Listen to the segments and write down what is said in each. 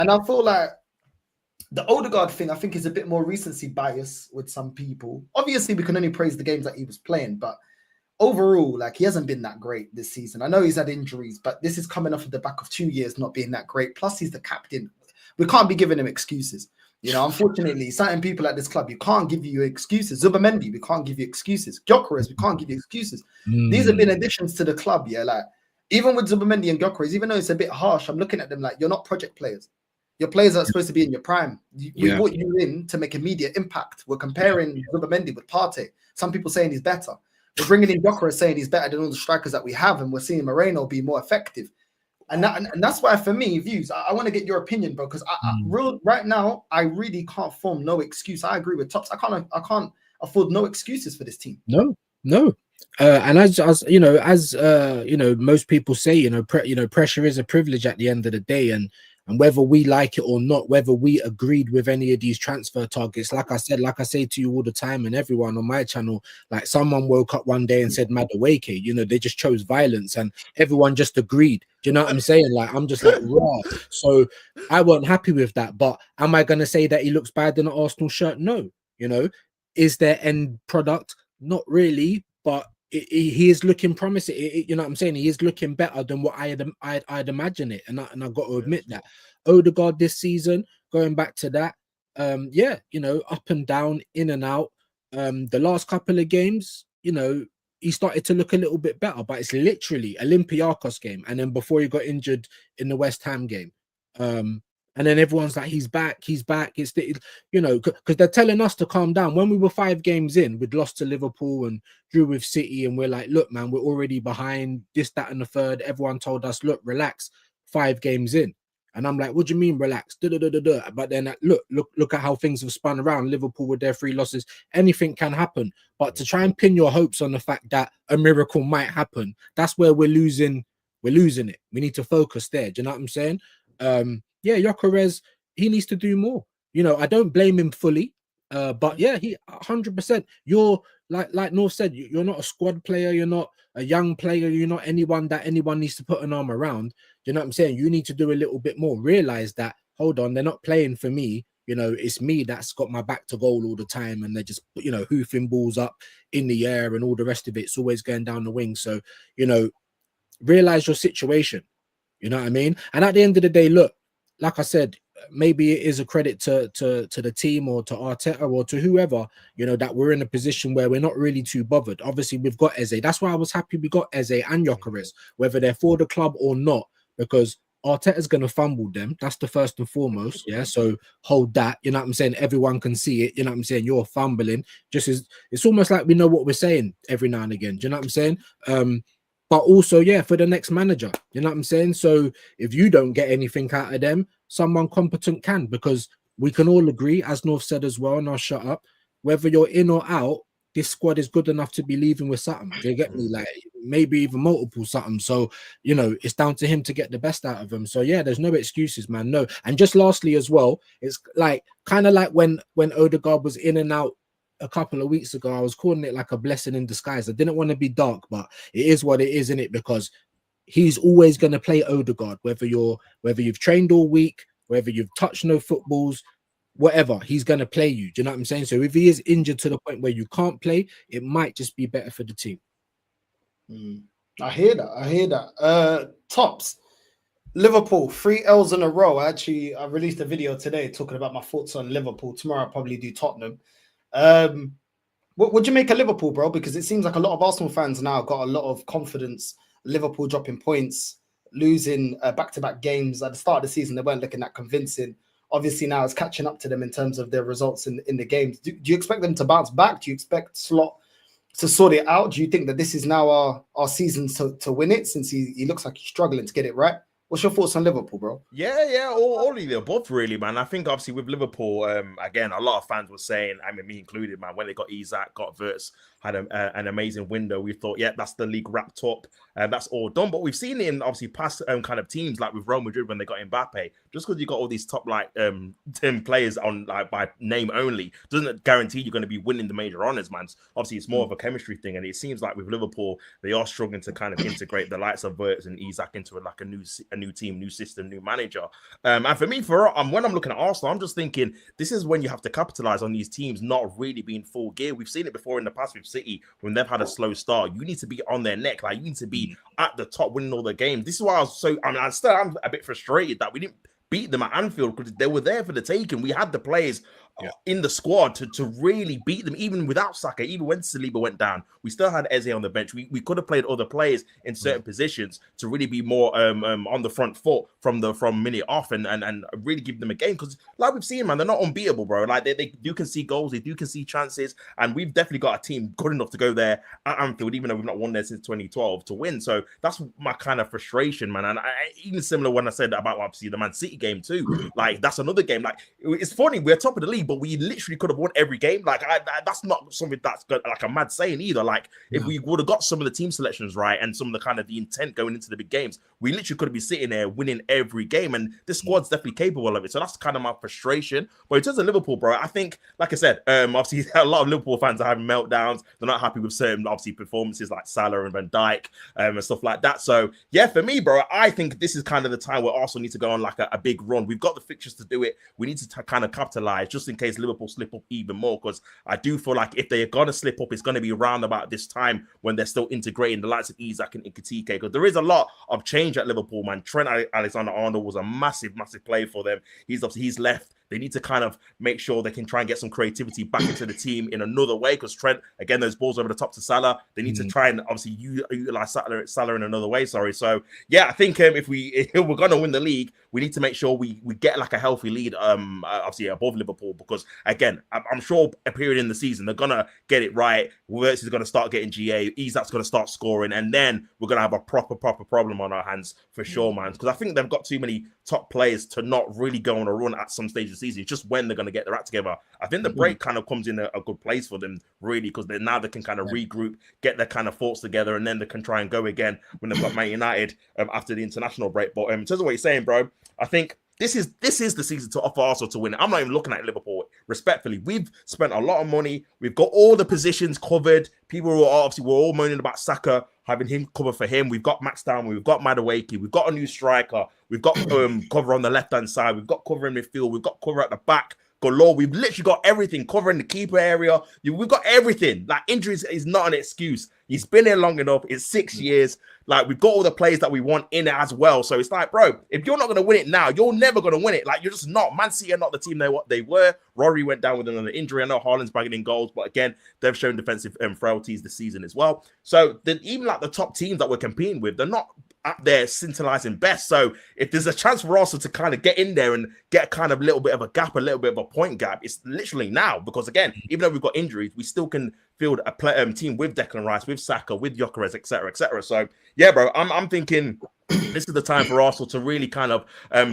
And I feel like the Odegaard thing, I think, is a bit more recency bias with some people. Obviously, we can only praise the games that he was playing, but overall, like, he hasn't been that great this season. I know he's had injuries, but this is coming off of the back of 2 years not being that great. Plus, he's the captain. We can't be giving him excuses. You know, unfortunately, certain people at this club, you can't give you excuses. Zubamendi, we can't give you excuses. Gyökeres, we can't give you excuses. These have been additions to the club, yeah. Like, even with Zubamendi and Gyökeres, even though it's a bit harsh, I'm looking at them like, you're not project players. Your players are supposed to be in your prime. We brought you in to make immediate impact. We're comparing Zubamendi with Partey. Some people saying he's better. We're bringing in Gyökeres saying he's better than all the strikers that we have, and we're seeing Moreno be more effective. And that's why, for me, views, I want to get your opinion, bro, because right now, I really can't form no excuse. I agree with Tops. I can't afford no excuses for this team. No. And as you know, most people say, pressure is a privilege at the end of the day, and whether we like it or not, whether we agreed with any of these transfer targets, like I say to you all the time, and everyone on my channel, like, someone woke up one day and said Madueke, they just chose violence, and everyone just agreed. Do you know what I'm saying? Like, I'm just like, raw. So I wasn't happy with that. But am I gonna say that he looks bad in an Arsenal shirt? No. Is there end product? Not really, but he is looking promising. You know what I'm saying? He is looking better than what I'd imagine it, and I've got to admit that. Odegaard this season, going back to that, up and down, in and out. The last couple of games, he started to look a little bit better, but it's literally Olympiacos game, and then before he got injured in the West Ham game. And then everyone's like, he's back. It's because they're telling us to calm down. When we were 5 games in, we'd lost to Liverpool and drew with City, and we're like, look, man, we're already behind this, that, and the third. Everyone told us, look, relax. 5 games in, and I'm like, what do you mean, relax? But then look at how things have spun around. Liverpool with their 3 losses, anything can happen. But to try and pin your hopes on the fact that a miracle might happen, that's where we're losing it. We need to focus there. Do you know what I'm saying? Gyökeres, he needs to do more. I don't blame him fully, but yeah, he 100%. You're like North said, you're not a squad player, you're not a young player, you're not anyone that anyone needs to put an arm around. Do you know what I'm saying? You need to do a little bit more. Realize that, hold on, they're not playing for me. It's me that's got my back to goal all the time, and they're just hoofing balls up in the air and all the rest of it. It's always going down the wing. So realize your situation. You know what I mean? And at the end of the day, look, like I said, maybe it is a credit to the team or to Arteta or to whoever, that we're in a position where we're not really too bothered. Obviously, we've got Eze. That's why I was happy we got Eze and Gyökeres, whether they're for the club or not, because Arteta's going to fumble them. That's the first and foremost. Yeah. So hold that. You know what I'm saying? Everyone can see it. You know what I'm saying? You're fumbling. It's almost like we know what we're saying every now and again. Do you know what I'm saying? But also, yeah, for the next manager, you know what I'm saying? So if you don't get anything out of them, someone competent can, because we can all agree, as North said as well, and I'll shut up, whether you're in or out, this squad is good enough to be leaving with something. Do you get me? Like, maybe even multiple something. So, it's down to him to get the best out of them. So, yeah, there's no excuses, man. No. And just lastly as well, it's like kind of like when Odegaard was in and out a couple of weeks ago, I was calling it like a blessing in disguise. I didn't want to be dark, but it is what it is, isn't it? Because he's always going to play Odegaard, whether you've trained all week, whether you've touched no footballs, whatever, he's going to play you. Do you know what I'm saying? So if he is injured to the point where you can't play, it might just be better for the team. I hear that. Tops, Liverpool, 3 L's in a row. I released a video today talking about my thoughts on Liverpool. Tomorrow I'll probably do Tottenham. What do you make of Liverpool, bro? Because it seems like a lot of Arsenal fans now got a lot of confidence. Liverpool dropping points, losing back-to-back games. At the start of the season, they weren't looking that convincing. Obviously, now it's catching up to them in terms of their results in the games. Do you expect them to bounce back? Do you expect Slot to sort it out? Do you think that this is now our season to win it, since he looks like he's struggling to get it right? What's your thoughts on Liverpool, bro? Yeah, all of the above, really, man. I think obviously with Liverpool, again, a lot of fans were saying, I mean, me included, man, when they got Isak, got VIDS, had an amazing window, we thought, yeah, that's the league wrapped up, and that's all done. But we've seen it in obviously past kind of teams, like with Real Madrid when they got Mbappe. Just because you got all these top 10 players on by name only doesn't guarantee you're going to be winning the major honors, man. Obviously, it's more of a chemistry thing, and it seems like with Liverpool, they are struggling to kind of integrate the likes of VIDS and Isak into a new team, new system, new manager. And for me, when I'm looking at Arsenal, I'm just thinking this is when you have to capitalize on these teams not really being full gear. We've seen it before in the past with City when they've had a slow start. You need to be on their neck, like you need to be at the top, winning all the games. This is why I'm a bit frustrated that we didn't beat them at Anfield because they were there for the taking. We had the players in the squad to really beat them, even without Saka, even when Saliba went down. We still had Eze on the bench. We could have played other players in certain positions to really be more on the front foot from minute off and really give them a game. Because like we've seen, man, they're not unbeatable, bro. Like they do concede goals, they do concede chances, and we've definitely got a team good enough to go there at Anfield, even though we've not won there since 2012 to win. So that's my kind of frustration, man. And even similar when I said about obviously the Man City game too. Like that's another game. Like it's funny, we're top of the league, but we literally could have won every game. Like that's not something that's good, like a mad saying either. Like if we would have got some of the team selections right and some of the kind of the intent going into the big games, we literally could have been sitting there winning every game. And this squad's definitely capable of it. So that's kind of my frustration. But in terms of Liverpool, bro, I think, like I said, obviously a lot of Liverpool fans are having meltdowns. They're not happy with certain obviously performances like Salah and Van Dijk and stuff like that. So yeah, for me, bro, I think this is kind of the time where Arsenal need to go on like a big run. We've got the fixtures to do it. We need to kind of capitalize just in case Liverpool slip up even more, because I do feel like if they're going to slip up, it's going to be around about this time when they're still integrating the likes of Isak and Nketiah, because there is a lot of change at Liverpool, man. Trent Alexander-Arnold was a massive play for them. He's left. They need to kind of make sure they can try and get some creativity back into the team in another way, because Trent, again, those balls over the top to Salah, they need to try and obviously utilize Salah in another way. So yeah, I think if we're going to win the league, we need to make sure we get like a healthy lead, obviously above Liverpool, because again, I'm sure a period in the season they're gonna get it right. Wirtz is gonna start getting GA, Isak's gonna start scoring, and then we're gonna have a proper problem on our hands for sure, man. Because I think they've got too many top players to not really go on a run at some stage of the season. It's just when they're gonna get their act together. I think the break kind of comes in a good place for them, really, because now they can kind of regroup, get their kind of thoughts together, and then they can try and go again when they've got Man United after the international break. But in terms of what you're saying, bro, I think this is the season to offer Arsenal to win. I'm not even looking at Liverpool respectfully. We've spent a lot of money. We've got all the positions covered. People were all moaning about Saka, having him cover for him. We've got Max Down. We've got Madueke. We've got a new striker. We've got cover on the left-hand side. We've got cover in midfield. We've got cover at the back. Galore. We've literally got everything, covering the keeper area. We've got everything. Like, injuries is not an excuse. He's been here long enough. It's 6 years. Like, we've got all the players that we want in it as well. So it's like, bro, if you're not going to win it now, you're never going to win it. Like, you're just not. Man City are not the team they were. Rory went down with another injury. I know Haaland's bagging in goals, but again, they've shown defensive frailties this season as well. So then even like the top teams that we're competing with, they're not up there scintillating best. So if there's a chance for Arsenal to kind of get in there and get kind of a little bit of a gap, a little bit of a point gap, it's literally now. Because again, even though we've got injuries, we still can field a team with Declan Rice, with Saka, with Gyökeres, etc., etc. So yeah, bro, I'm thinking this is the time for Arsenal to really kind of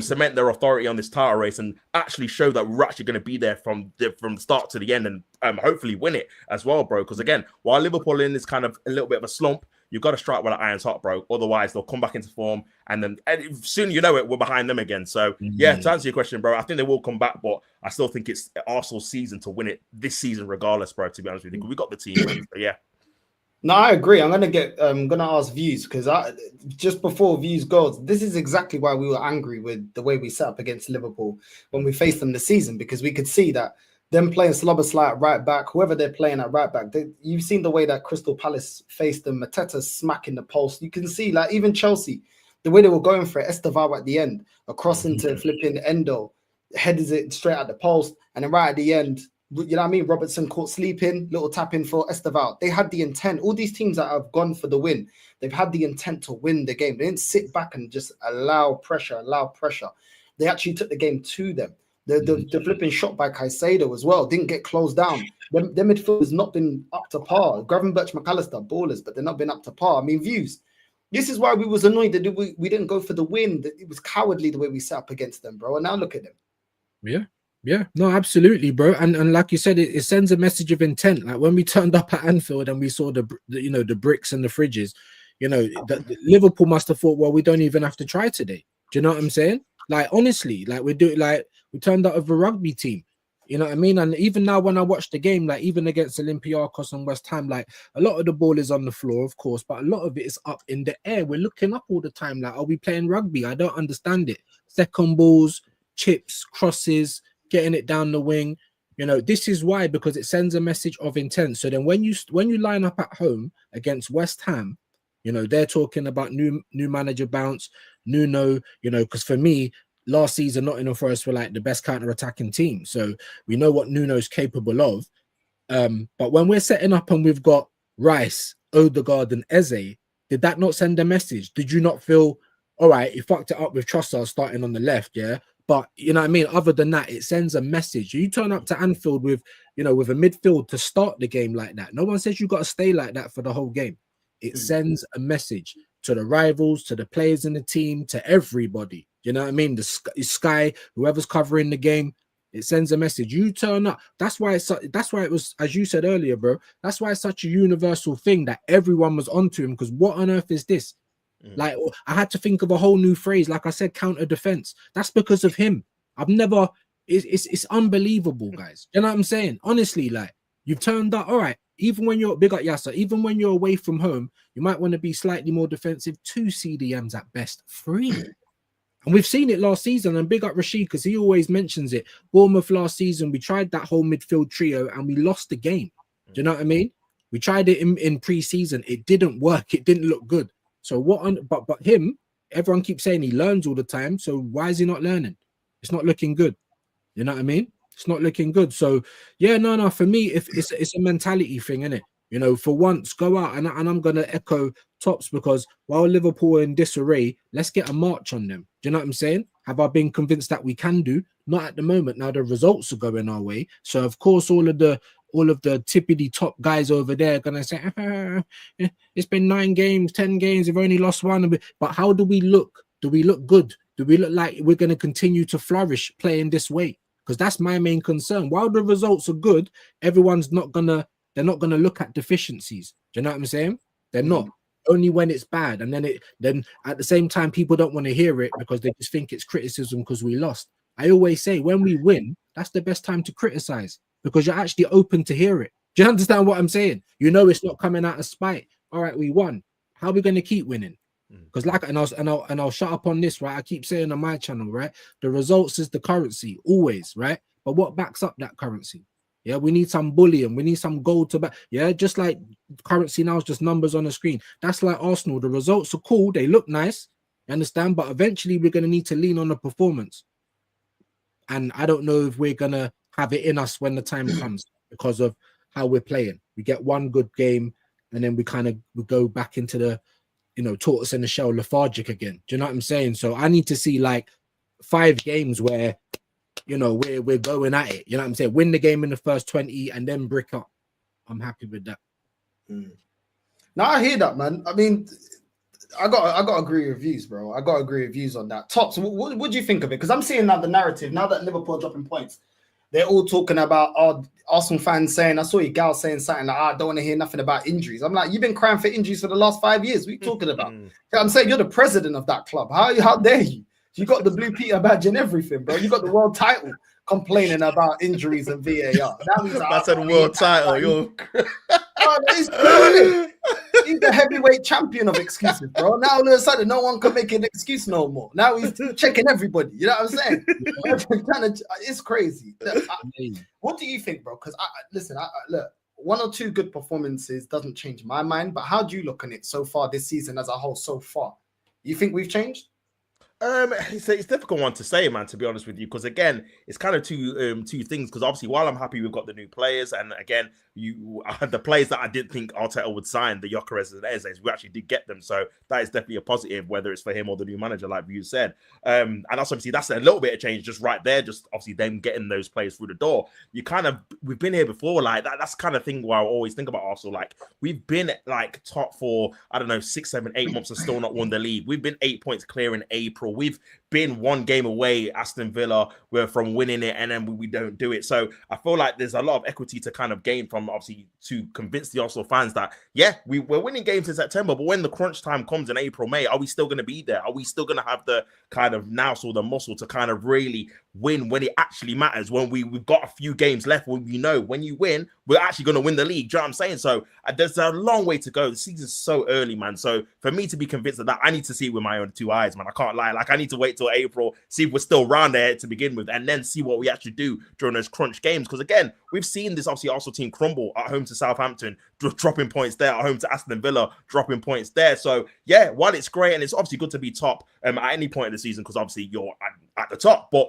cement their authority on this title race and actually show that we're actually going to be there from the start to the end, and hopefully win it as well, bro. Because again, while Liverpool are in this kind of a little bit of a slump, you've got to strike while the iron's hot, bro. Otherwise, they'll come back into form, and soon you know it, we're behind them again. So yeah, to answer your question, bro, I think they will come back, but I still think it's Arsenal's season to win it this season, regardless, bro. To be honest with you, we got the team. So yeah. No, I agree. I'm gonna ask Views, because just before Views goes, this is exactly why we were angry with the way we set up against Liverpool when we faced them this season, because we could see that them playing Szoboszlai at right back, whoever they're playing at right back, you've seen the way that Crystal Palace faced them, Mateta smacking the post. You can see, like, even Chelsea, the way they were going for it, Estevao at the end, across into flipping Endo, headed it straight at the post, and then right at the end, you know what I mean? Robertson caught sleeping, little tap in for Estevao. They had the intent. All these teams that have gone for the win, they've had the intent to win the game. They didn't sit back and just allow pressure. They actually took the game to them. The flipping shot by Caicedo as well didn't get closed down. Their midfield has not been up to par. Gravenberch, McAllister, ballers, but they've not been up to par. I mean, Views. This is why we was annoyed that we didn't go for the win. That it was cowardly the way we set up against them, bro. And now look at them. Yeah, no, absolutely, bro. And like you said, it sends a message of intent. Like when we turned up at Anfield and we saw the bricks and the fridges, the Liverpool must have thought, well, we don't even have to try today. Do you know what I'm saying? Like, honestly, like we turned out of a rugby team. You know what I mean? And even now when I watch the game, like even against Olympiacos and West Ham, like a lot of the ball is on the floor, of course, but a lot of it is up in the air. We're looking up all the time. Like, are we playing rugby? I don't understand it. Second balls, chips, crosses, getting it down the wing. You know, this is why, because it sends a message of intent. So then when you line up at home against West Ham, you know, they're talking about new manager bounce, Nuno, you know, because for me, last season, Nottingham Forest were like the best counter-attacking team. So we know what Nuno's capable of. But when we're setting up and we've got Rice, Odegaard, and Eze, did that not send a message? Did you not feel, all right, you fucked it up with Trossard starting on the left, yeah? But you know what I mean? Other than that, it sends a message. You turn up to Anfield with, you know, with a midfield to start the game like that. No one says you got to stay like that for the whole game. It sends a message to the rivals, to the players in the team, to everybody. You know what I mean? The Sky, whoever's covering the game, it sends a message. You turn up. That's why it was, as you said earlier, bro. That's why it's such a universal thing that everyone was onto him. Because what on earth is this? Like, I had to think of a whole new phrase. Like I said, counter defense. That's because of him. I've never. It's unbelievable, guys. You know what I'm saying? Honestly, like you've turned up. All right. Even when you're big up Yasser, even when you're away from home, you might want to be slightly more defensive. 2 CDMs at best, 3. And we've seen it last season. And big up Rashid because he always mentions it. Bournemouth last season, we tried that whole midfield trio and we lost the game. Do you know what I mean? We tried it in pre-season. It didn't work. It didn't look good. So what on? But him, everyone keeps saying he learns all the time. So why is he not learning? It's not looking good. You know what I mean? It's not looking good. So yeah, no. For me, if it's a mentality thing, isn't it? You know, for once, go out and I'm gonna echo Tops because while Liverpool are in disarray, let's get a march on them. Do you know what I'm saying? Have I been convinced that we can do? Not at the moment. Now the results are going our way. So of course, all of the tippity top guys over there are gonna say, it's been 9 games, 10 games, we've only lost 1. But how do we look? Do we look good? Do we look like we're gonna continue to flourish playing this way? Because that's my main concern. While the results are good, everyone's not gonna look at deficiencies. Do you know what I'm saying? They're not. Only when it's bad, and then at the same time, people don't want to hear it because they just think it's criticism because we lost. I always say when we win, that's the best time to criticize because you're actually open to hear it. Do you understand what I'm saying? You know it's not coming out of spite. All right, we won. How are we going to keep winning? Because I'll shut up on this, right? I keep saying on my channel, right? The results is the currency, always, right? But what backs up that currency? Yeah, we need some bullion. We need some gold to back. Yeah, just like currency now is just numbers on the screen. That's like Arsenal. The results are cool. They look nice. You understand? But eventually we're going to need to lean on the performance. And I don't know if we're going to have it in us when the time comes because of how we're playing. We get one good game and then we go back into the, you know, tortoise in the shell, lethargic again. Do you know what I'm saying? So I need to see like 5 games where, you know, we're going at it. You know what I'm saying? Win the game in the first 20 and then brick up. I'm happy with that. Now I hear that, man. I mean, I got agree with views, bro. I got agree with views on that. Tops, what do you think of it? Because I'm seeing now the narrative, now that Liverpool are dropping points, they're all talking about Arsenal fans saying, I saw your gal saying something like, I don't want to hear nothing about injuries. I'm like, you've been crying for injuries for the last 5 years. What are you talking about? I'm saying you're the president of that club. How dare you? You got the Blue Peter badge and everything, bro. You got the world title complaining about injuries and VAR. That's a world title. You're... He's the heavyweight champion of excuses, bro. Now all of a sudden, no one can make an excuse no more. Now he's checking everybody. You know what I'm saying? It's crazy. What do you think, bro? Because listen, look, 1 or 2 good performances doesn't change my mind. But how do you look on it so far this season as a whole? So far, you think we've changed? It's a difficult one to say, man, to be honest with you, because again, it's kind of two things. Because obviously, while I'm happy we've got the new players, and again, the players that I didn't think Arteta would sign, the Gyökeres and Ezes, we actually did get them, so that is definitely a positive, whether it's for him or the new manager, like you said. And that's obviously that's a little bit of change just right there, just obviously them getting those players through the door. We've been here before, like that's kind of thing where I always think about Arsenal. Like we've been like top for, I don't know, 6, 7, 8 months and still not won the league. We've been 8 points clear in April. We've been one game away, Aston Villa, we're from winning it, and then we don't do it. So I feel like there's a lot of equity to kind of gain from, obviously, to convince the Arsenal fans that, yeah, we're winning games in September, but when the crunch time comes in April, May, are we still going to be there? Are we still going to have the kind of nous or the muscle to kind of really win when it actually matters, when we've got a few games left, when we know when you win, we're actually going to win the league? Do you know what I'm saying? So there's a long way to go. The season's so early, man. So for me to be convinced of that, I need to see it with my own two eyes, man. I can't lie. Like, I need to wait till April, see if we're still around there to begin with, and then see what we actually do during those crunch games. Because again, we've seen this obviously Arsenal team crumble at home to Southampton, dropping points there, at home to Aston Villa, dropping points there. So yeah, while it's great and it's obviously good to be top at any point in the season, because obviously you're at the top, but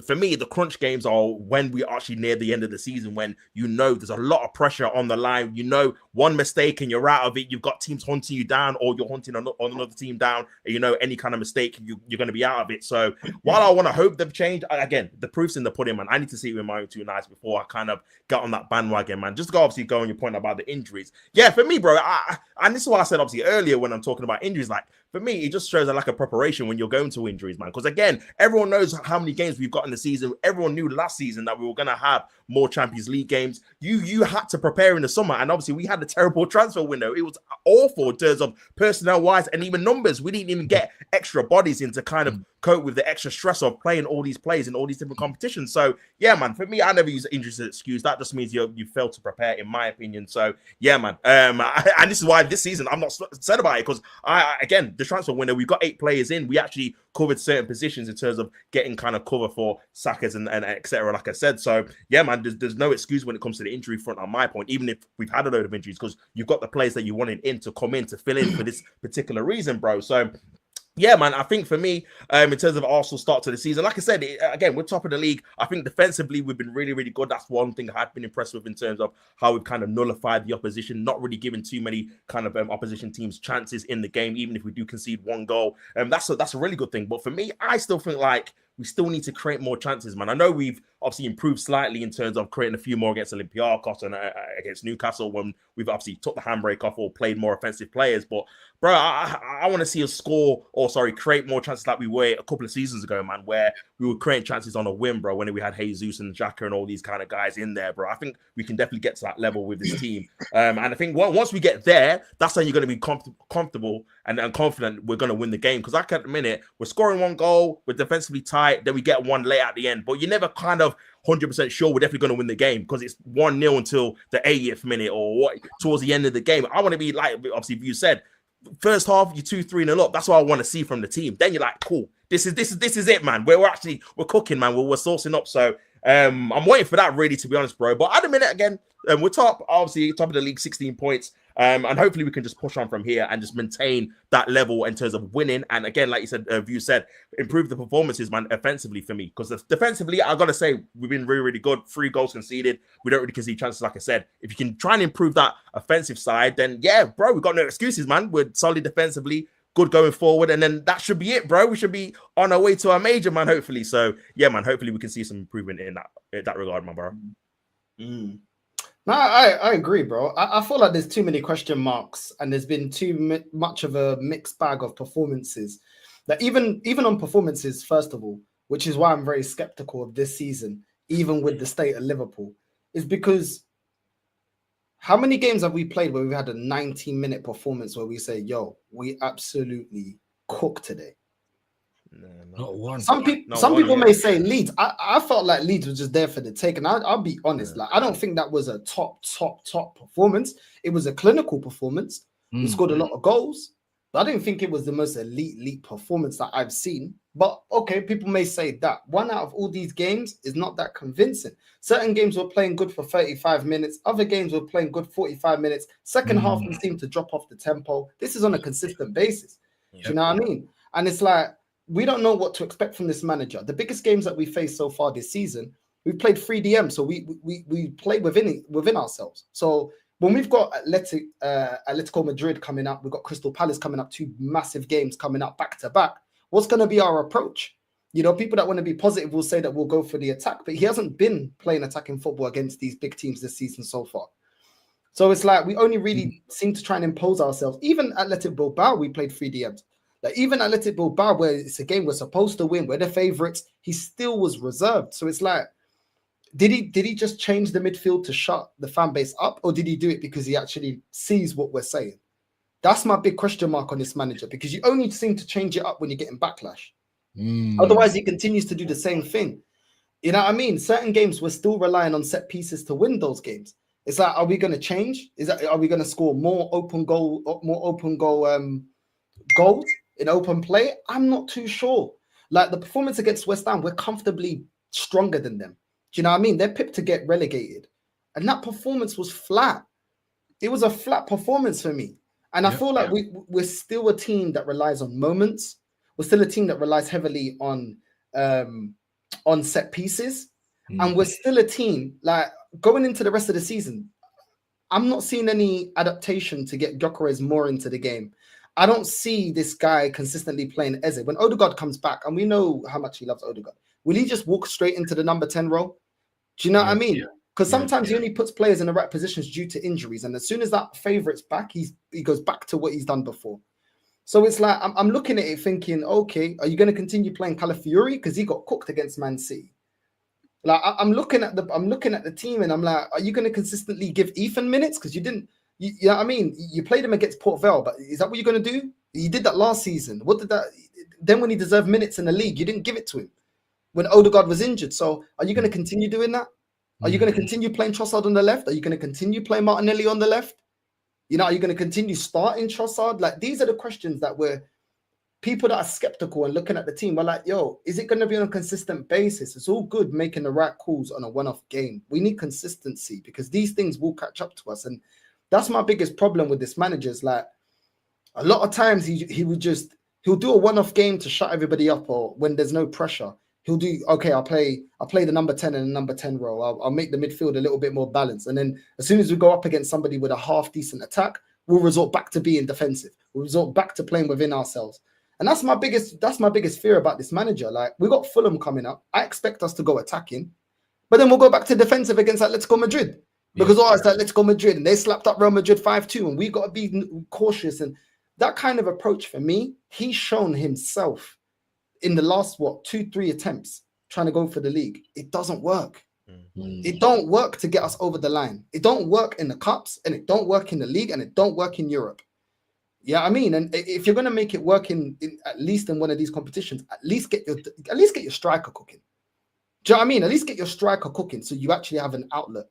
for me, the crunch games are when we actually near the end of the season, when you know there's a lot of pressure on the line. You know, one mistake and you're out of it. You've got teams hunting you down, or you're hunting on another team down, and you know any kind of mistake, you're going to be out of it. So while I want to hope they've changed, again, the proof's in the pudding, man. I need to see it with my own two eyes before I kind of get on that bandwagon, man. Just to obviously go on your point about the injuries. Yeah, for me, bro, and this is what I said obviously earlier when I'm talking about injuries, like, for me, it just shows a lack of preparation when you're going to injuries, man. Because again, everyone knows how many games we've got in the season. Everyone knew last season that we were going to have more Champions League games. You had to prepare in the summer, and obviously we had a terrible transfer window. It was awful in terms of personnel-wise and even numbers. We didn't even get extra bodies in to kind of cope with the extra stress of playing all these players in all these different competitions. So yeah, man, for me, I never use injuries as an excuse. That just means you failed to prepare, in my opinion. So yeah, man. And this is why this season I'm not sad about it, because again, the transfer window, we've got 8 players in. We actually covered certain positions in terms of getting kind of cover for Sakas and etc. Like I said, so yeah, man, there's no excuse when it comes to the injury front on my point, even if we've had a load of injuries, because you've got the players that you wanted in to come in to fill in for this particular reason, bro. So yeah, man, I think for me, in terms of Arsenal start to the season, like I said, again, we're top of the league. I think defensively, we've been really, really good. That's one thing I've been impressed with in terms of how we've kind of nullified the opposition, not really giving too many kind of opposition teams chances in the game, even if we do concede one goal. That's a really good thing. But for me, I still think like we still need to create more chances, man. I know we've obviously improved slightly in terms of creating a few more against Olympiacos and against Newcastle when we've obviously took the handbrake off or played more offensive players. But, bro, I want to see us create more chances like we were a couple of seasons ago, man, where we were creating chances on a whim, bro, when we had Jesus and Xhaka and all these kind of guys in there, bro. I think we can definitely get to that level with this team. And I think once we get there, that's when you're going to be comfortable and confident we're going to win the game. Because like at the minute, we're scoring one goal, we're defensively tight, then we get one late at the end. But you're never kind of 100% sure we're definitely going to win the game because it's 1-0 until the 80th minute or towards the end of the game. I want to be like, obviously, if you said, first half, you're 2-3-0 up. That's what I want to see from the team. Then you're like, cool. This is it, man. We're cooking, man. We're sourcing up. So I'm waiting for that, really, to be honest, bro. But at the minute, again, we're top of the league, 16 points. And hopefully we can just push on from here and just maintain that level in terms of winning. And again, like you said, View said, improve the performances, man, offensively for me. Because defensively, I got to say, we've been really, really good. 3 goals conceded. We don't really concede chances, like I said. If you can try and improve that offensive side, then yeah, bro, we've got no excuses, man. We're solid defensively, good going forward. And then that should be it, bro. We should be on our way to our major, man, hopefully. So yeah, man, hopefully we can see some improvement in that regard, my bro. No, I agree, bro. I feel like there's too many question marks and there's been too much of a mixed bag of performances. That even on performances, first of all, which is why I'm very skeptical of this season, even with the state of Liverpool, is because how many games have we played where we've had a 19-minute performance where we say, yo, we absolutely cooked today? No, not one. Some people may say Leeds. I felt like Leeds was just there for the take, and I'll be honest. Like, I don't think that was a top performance. It was a clinical performance. We scored a lot of goals, but I didn't think it was the most elite performance that I've seen. But okay, people may say that one out of all these games is not that convincing. Certain games were playing good for 35 minutes. Other games were playing good 45 minutes. Second half, we seem to drop off the tempo. This is on a consistent basis. Do you know what I mean? And it's like, we don't know what to expect from this manager. The biggest games that we faced so far this season, we've played 3DM, so we play within ourselves. So when we've got Atletico Madrid coming up, we've got Crystal Palace coming up, 2 massive games coming up back to back. What's going to be our approach? You know, people that want to be positive will say that we'll go for the attack, but he hasn't been playing attacking football against these big teams this season so far. So it's like we only really seem to try and impose ourselves. Even Athletic Bilbao, we played 3DMs. Like even Athletic Bilbao, where it's a game we're supposed to win, we're the favourites, he still was reserved. So it's like, did he just change the midfield to shut the fan base up, or did he do it because he actually sees what we're saying? That's my big question mark on this manager, because you only seem to change it up when you're getting backlash. Otherwise, he continues to do the same thing. You know what I mean? Certain games we're still relying on set pieces to win those games. It's like, are we going to change? Are we going to score more open goal goals in open play? I'm not too sure. Like the performance against West Ham, we're comfortably stronger than them. Do you know what I mean? They're pipped to get relegated, and that performance was flat. It was a flat performance for me, and I feel like we're still a team that relies on moments. We're still a team that relies heavily on set pieces, and we're still a team like going into the rest of the season. I'm not seeing any adaptation to get Gyökeres more into the game. I don't see this guy consistently playing Eze. When Odegaard comes back, and we know how much he loves Odegaard, will he just walk straight into the number 10 role? Do you know what I mean? Because sometimes he only puts players in the right positions due to injuries, and as soon as that favourite's back, he goes back to what he's done before. So it's like I'm looking at it thinking, okay, are you going to continue playing Calafiori because he got cooked against Man City? Like I'm looking at the team, and I'm like, are you going to consistently give Ethan minutes? Because you didn't, you know what I mean? You played him against Port Vale, but is that what you're going to do? You did that last season. What did that? Then when he deserved minutes in the league, you didn't give it to him when Odegaard was injured. So are you going to continue doing that? Are you going to continue playing Trossard on the left? Are you going to continue playing Martinelli on the left? You know, are you going to continue starting Trossard? Like, these are the questions that people that are skeptical and looking at the team are like, yo, is it going to be on a consistent basis? It's all good making the right calls on a one-off game. We need consistency because these things will catch up to us. And that's my biggest problem with this manager is like, a lot of times he'll do a one-off game to shut everybody up, or when there's no pressure, he'll do, okay, I'll play the number 10 in the number 10 role. I'll make the midfield a little bit more balanced. And then as soon as we go up against somebody with a half decent attack, we'll resort back to being defensive. We'll resort back to playing within ourselves. And that's my biggest fear about this manager. Like, we got Fulham coming up. I expect us to go attacking, but then we'll go back to defensive against Atletico Madrid because it's Atletico Madrid and they slapped up Real Madrid 5-2 and we got to be cautious. And that kind of approach for me, he's shown himself in the last 2-3 attempts trying to go for the league. It doesn't work. It don't work to get us over the line. It don't work in the cups, and it don't work in the league, and it don't work in Europe. Yeah, I mean, and if you're gonna make it work in at least in one of these competitions, at least get your striker cooking. Do you know what I mean? At least get your striker cooking so you actually have an outlet.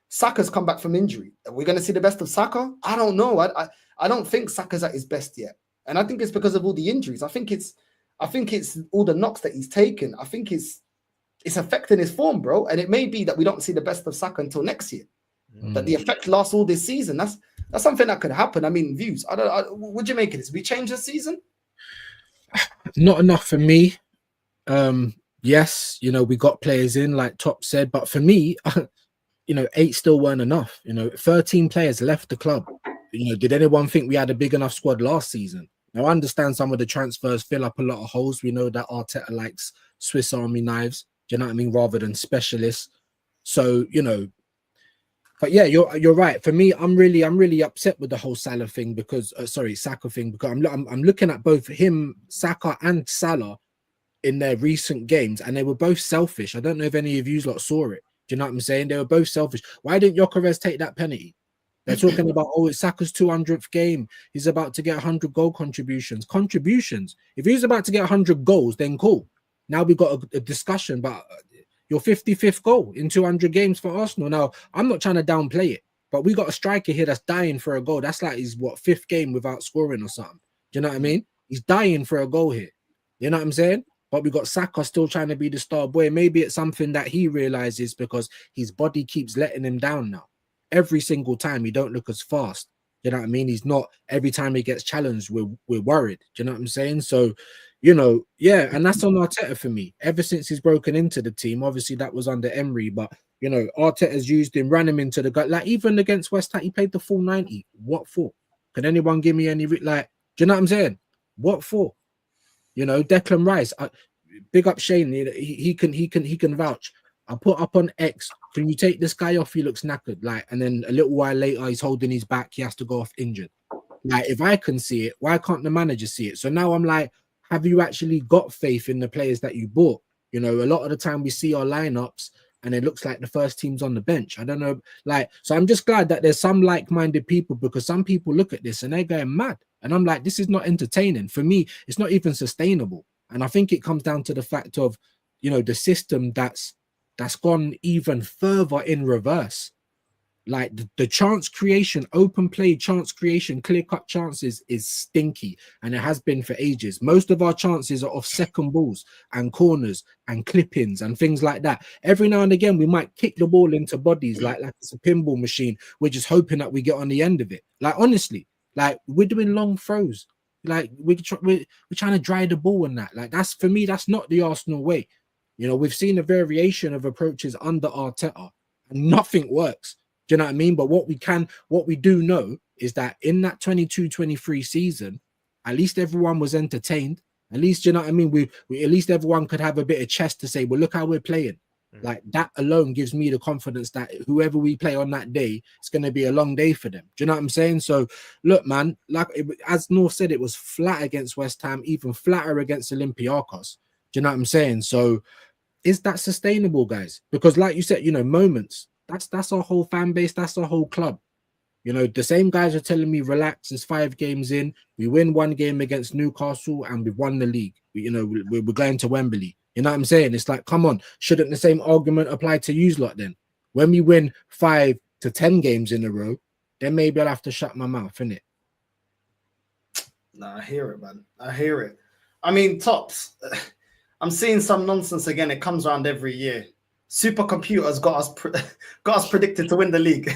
Saka's come back from injury. Are we gonna see the best of Saka? I don't know. I don't think Saka's at his best yet, and I think it's because of all the injuries. I think it's all the knocks that he's taken. I think it's affecting his form, bro. And it may be that we don't see the best of Saka until next year. That the effect lasts all this season. That's something that could happen. I mean, views. What do you make of this? We change this season? Not enough for me. Yes, we got players in, like Top said, but for me, 8 still weren't enough. 13 players left the club. Did anyone think we had a big enough squad last season? Now, I understand some of the transfers fill up a lot of holes. We know that Arteta likes Swiss Army knives, do you know what I mean, rather than specialists. So, but yeah, you're right. For me, I'm really upset with the whole Salah thing because, Saka thing, because I'm looking at both him, Saka, and Salah in their recent games, and they were both selfish. I don't know if any of you lot saw it. Do you know what I'm saying? They were both selfish. Why didn't Gyökeres take that penalty? They're talking about, it's Saka's 200th game. He's about to get 100 goal contributions. If he's about to get 100 goals, then cool. Now we've got a discussion about your 55th goal in 200 games for Arsenal. Now, I'm not trying to downplay it, but we got a striker here that's dying for a goal. That's like his, 5th game without scoring or something. Do you know what I mean? He's dying for a goal here. You know what I'm saying? But we got Saka still trying to be the star boy. Maybe it's something that he realizes because his body keeps letting him down now. Every single time he don't look as fast. You know what I mean? He's not, every time he gets challenged, we're worried. Do you know what I'm saying? So, yeah, and that's on Arteta for me. Ever since he's broken into the team, obviously that was under Emery, but Arteta's used him, ran him into the gut. Like even against West Ham, he played the full 90. What for? Can anyone give me any do you know what I'm saying? What for? Declan Rice, big up Shane. He can vouch. I put up on X, can you take this guy off? He looks knackered. And then a little while later, he's holding his back. He has to go off injured. Like, if I can see it, why can't the manager see it? So now I'm like, have you actually got faith in the players that you bought? You know, a lot of the time we see our lineups and it looks like the first team's on the bench. I don't know. Like, so I'm just glad that there's some like-minded people, because some people look at this and they're going mad. And I'm like, this is not entertaining. For me, it's not even sustainable. And I think it comes down to the fact of, you know, the system that's gone even further in reverse. Like the chance creation, open play chance creation, clear-cut chances is stinky, and it has been for ages. Most of our chances are off second balls and corners and clip-ins and things like that. Every now and again, we might kick the ball into bodies like it's a pinball machine. We're just hoping that we get on the end of it. Like, honestly, like, we're doing long throws. Like, we're trying to dry the ball and that. Like, that's, for me, that's not the Arsenal way. You know, we've seen a variation of approaches under Arteta, and nothing works. Do you know what I mean? But what we do know is that in that 22-23 season, at least everyone was entertained. At least, you know what I mean? We at least everyone could have a bit of chest to say, well, look how we're playing. Like, that alone gives me the confidence that whoever we play on that day, it's going to be a long day for them. Do you know what I'm saying? So, look, man, like, as North said, it was flat against West Ham, even flatter against Olympiacos. Do you know what I'm saying? So, is that sustainable, guys? Because, like you said, you know, moments. That's our whole fan base. That's our whole club. You know, the same guys are telling me, relax, it's 5 games in. We win 1 game against Newcastle and we've won the league. We're going to Wembley. You know what I'm saying? It's like, come on, shouldn't the same argument apply to you lot then? When we win 5 to 10 games in a row, then maybe I'll have to shut my mouth, innit? Nah, I hear it, man. I hear it. I mean, Tops, I'm seeing some nonsense again. It comes around every year. Supercomputers got us predicted to win the league.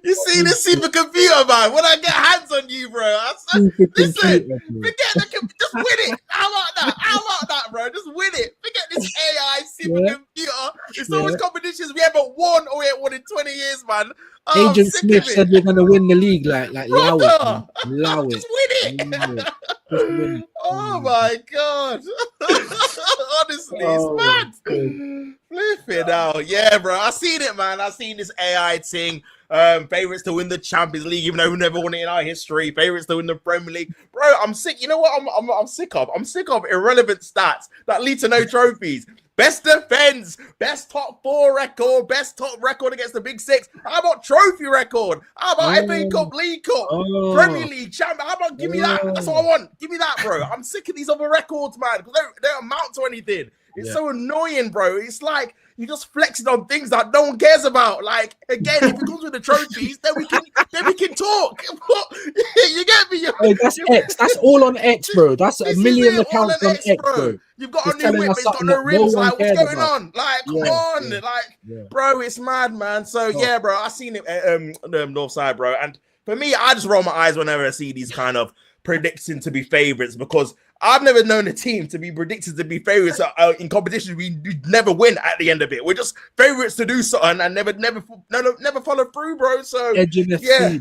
You see this supercomputer, man? When I get hands on you, bro, listen, forget just win it. How about that, bro? Just win it. Forget this AI supercomputer. It's always competitions we haven't won or we haven't won in 20 years, man. Oh, Agent Smith said we're gonna win the league. Like allow it. Just win it. Oh my god. Honestly, it's mad. Flipping out. Yeah, bro. I seen it, man. I seen this AI thing. Favorites to win the Champions League, even though we never won it in our history. Favorites to win the Premier League. Bro, I'm sick. You know what I'm sick of? I'm sick of irrelevant stats that lead to no trophies. Best defense, best top 4 record, best top record against the Big 6. How about trophy record? How about FA Cup, League Cup, Premier League, Champion? How about give me that? That's what I want. Give me that, bro. I'm sick of these other records, man, because they don't amount to anything. It's so annoying, bro. It's like you're just flexing on things that no one cares about. Like, again, if it comes with the trophies, then we can talk. You get me? Hey, that's X. That's all on X, bro. That's a million accounts on X, bro. You've got a new whip, it's got no rims. Like, what's going on? Like, come on. Like, bro, it's mad, man. So, yeah, bro, I seen it at Northside, bro. And for me, I just roll my eyes whenever I see these kind of predicting to be favorites, because I've never known a team to be predicted to be favorites in competitions. We never win at the end of it. We're just favorites to do something and never follow through, bro. So yeah,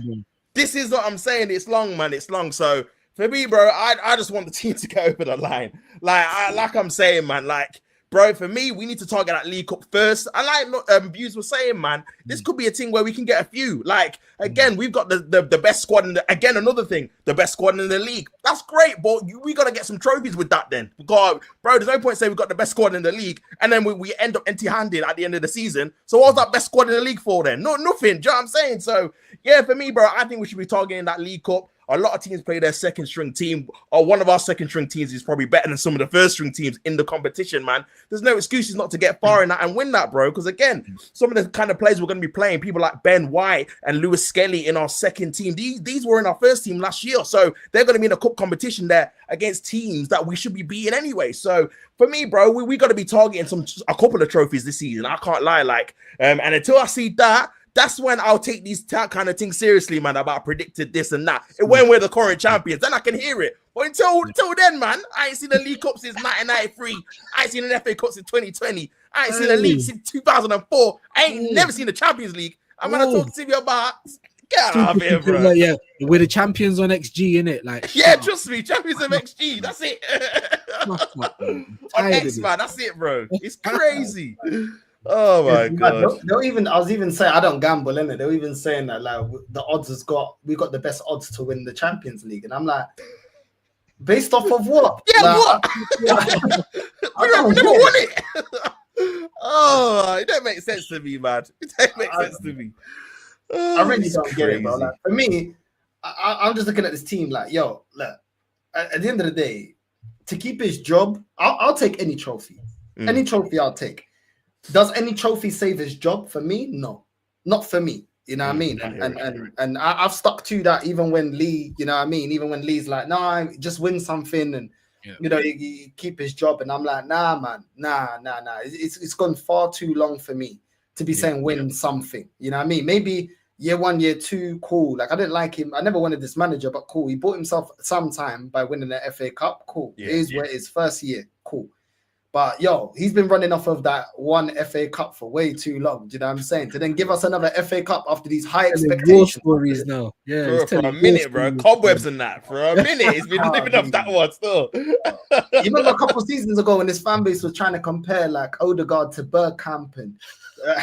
this is what I'm saying. It's long, man. It's long. So for me, bro, I just want the team to go over the line. Like I'm saying, man. Like, bro, for me, we need to target that League Cup first. I like Views was saying, man, this could be a thing where we can get a few. Like, again, we've got the best squad again, another thing, the best squad in the league. That's great, but we got to get some trophies with that then. Because, bro, there's no point saying we've got the best squad in the league and then we end up empty-handed at the end of the season. So what's that best squad in the league for then? No, nothing. Do you know what I'm saying? So, yeah, for me, bro, I think we should be targeting that League Cup. A lot of teams play their second string team, or one of our second string teams is probably better than some of the first string teams in the competition, man. There's no excuses not to get far in that and win that, bro. Because again, some of the kind of players we're going to be playing, people like Ben White and Lewis Skelly in our second team, these were in our first team last year. So they're going to be in a cup competition there against teams that we should be beating anyway. So for me, bro, we got to be targeting a couple of trophies this season. I can't lie. And until I see that, that's when I'll take these kind of things seriously, man, about predicted this and that. And when we're the current champions, then I can hear it. But until then, man, I ain't seen the League Cup since 1993. I ain't seen an FA Cup since 2020. I ain't seen a league since 2004. I ain't never seen the Champions League. I'm going to talk to you about... Get out of here, bro. Yeah, we're the champions on XG, innit? Like, yeah, trust me, champions of XG. That's it. On X, man, that's it, bro. It's crazy. Oh my It's mad. god. They'll even, I was even saying, I don't gamble, innit? They're even saying that like the odds we got the best odds to win the Champions League, and I'm like, based off of what? Yeah, Like, what? I We don't never get won it. it. Oh, it don't make sense to me, man. It don't make sense to me. I Oh, really it's don't get it, bro. crazy. Like, for me, I'm just looking at this team like, yo, look, at the end of the day, to keep his job, I'll take any trophy. Any trophy I'll take. Does any trophy save his job? For me, no. Not for me. You know what I mean? And I've stuck to that even when Lee, you know what I mean? Even when Lee's like, no, just win something and you know, he keep his job. And I'm like, nah, man, nah. It's gone far too long for me to be saying win something. You know what I mean? Maybe year 1, year 2, cool. Like I didn't like him. I never wanted this manager, but cool. He bought himself some time by winning the FA Cup. Cool. It is where his first year. Cool. But yo, he's been running off of that one FA Cup for way too long. Do you know what I'm saying? To then give us another FA Cup after these high expectations. War stories now. Yeah, for a minute, bro. Cobwebs and that. For a minute, he's been living off that one still. You remember a couple of seasons ago when his fan base was trying to compare like Odegaard to Bergkamp and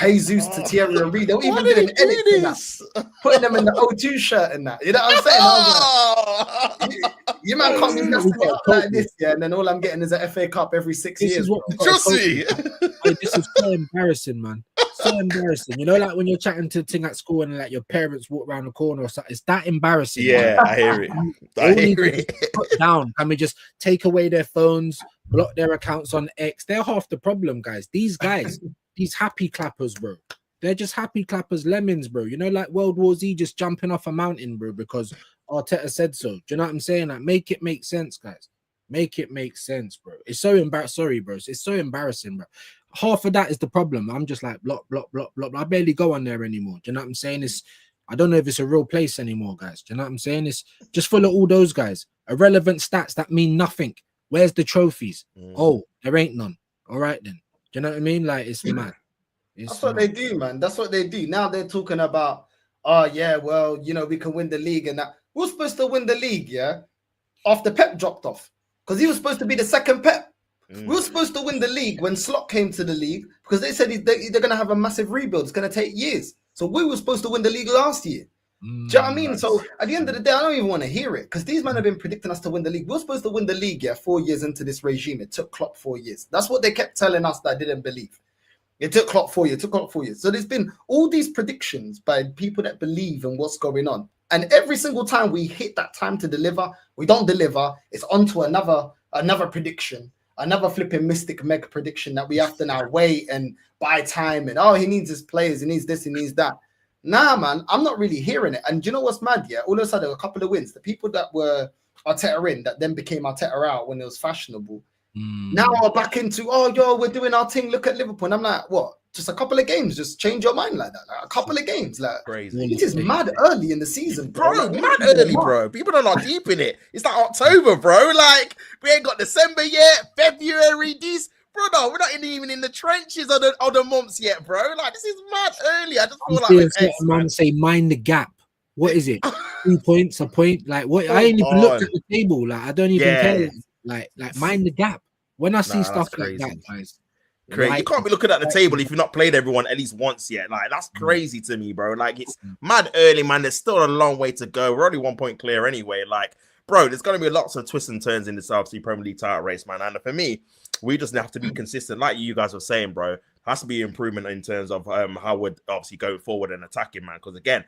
Jesus to Thierry Henry. They were even doing edits, putting them in the O2 shirt and that. You know what I'm saying? I was like, you man can't be messing it up like this, yeah. And then all I'm getting is a FA Cup every 6 years. Is what Just see. Hey, this is so embarrassing, man. So embarrassing. You know, like when you're chatting to thing at school and like your parents walk around the corner or something. It's that embarrassing. Yeah, man. I hear it. I hear it. Put down. Can we just take away their phones, block their accounts on X? They're half the problem, guys. These guys, these happy clappers, bro. They're just happy clappers, lemons, bro. You know, like World War Z just jumping off a mountain, bro, because Arteta said so. Do you know what I'm saying? Like, make it make sense, guys. Make it make sense, bro. It's so embarrassing. Sorry, bro. It's so embarrassing, bro. Half of that is the problem. I'm just like block. I barely go on there anymore. Do you know what I'm saying? I don't know if it's a real place anymore, guys. Do you know what I'm saying? It's just full of all those guys. Irrelevant stats that mean nothing. Where's the trophies? Oh, there ain't none. All right then. Do you know what I mean? Like it's mad. That's what they do, man. That's what they do. Now they're talking about, oh yeah, well, you know, we can win the league and that. We're supposed to win the league, yeah, after Pep dropped off. Because he was supposed to be the second Pep. We were supposed to win the league when Slot came to the league because they said they're going to have a massive rebuild. It's going to take years. So we were supposed to win the league last year. Do you know what I mean? Nice. So at the end of the day, I don't even want to hear it because these men have been predicting us to win the league. We're supposed to win the league, yeah, 4 years into this regime. It took Klopp 4 years. That's what they kept telling us that I didn't believe. It took Klopp 4 years. It took Klopp 4 years. So there's been all these predictions by people that believe in what's going on. And every single time we hit that time to deliver, we don't deliver. It's on to another prediction. Another flipping mystic meg prediction that we have to now wait and buy time and he needs his players, he needs this, he needs that. Nah, man, I'm not really hearing it. And do you know what's mad? Yeah, all of a sudden, a couple of wins. The people that were Arteta in, that then became Arteta out when it was fashionable, now are back into we're doing our thing. Look at Liverpool. And I'm like, what? Just a couple of games, just change your mind like that. Like a couple of games, like crazy. It is mad early in the season, bro. Like, mad early, bro. People are not deep in it. It's like October, bro. Like we ain't got December yet, February. This, bro. No, we're not even in the trenches of the months yet, bro. Like this is mad early. I just feel like man say mind the gap. What is it? 2 points, a point? Like what? I ain't even looked at the table. Like I don't even care. Like mind the gap. When I see stuff like that, guys. Crazy. You can't be looking at the table if you've not played everyone at least once yet. Like that's crazy to me, bro. Like it's mad early, man. There's still a long way to go. We're only 1 point clear anyway. Like, bro, there's gonna be lots of twists and turns in this obviously Premier League title race, man. And for me, we just have to be consistent, like you guys were saying, bro. Has to be improvement in terms of how we're obviously going forward and attacking, man. Because again,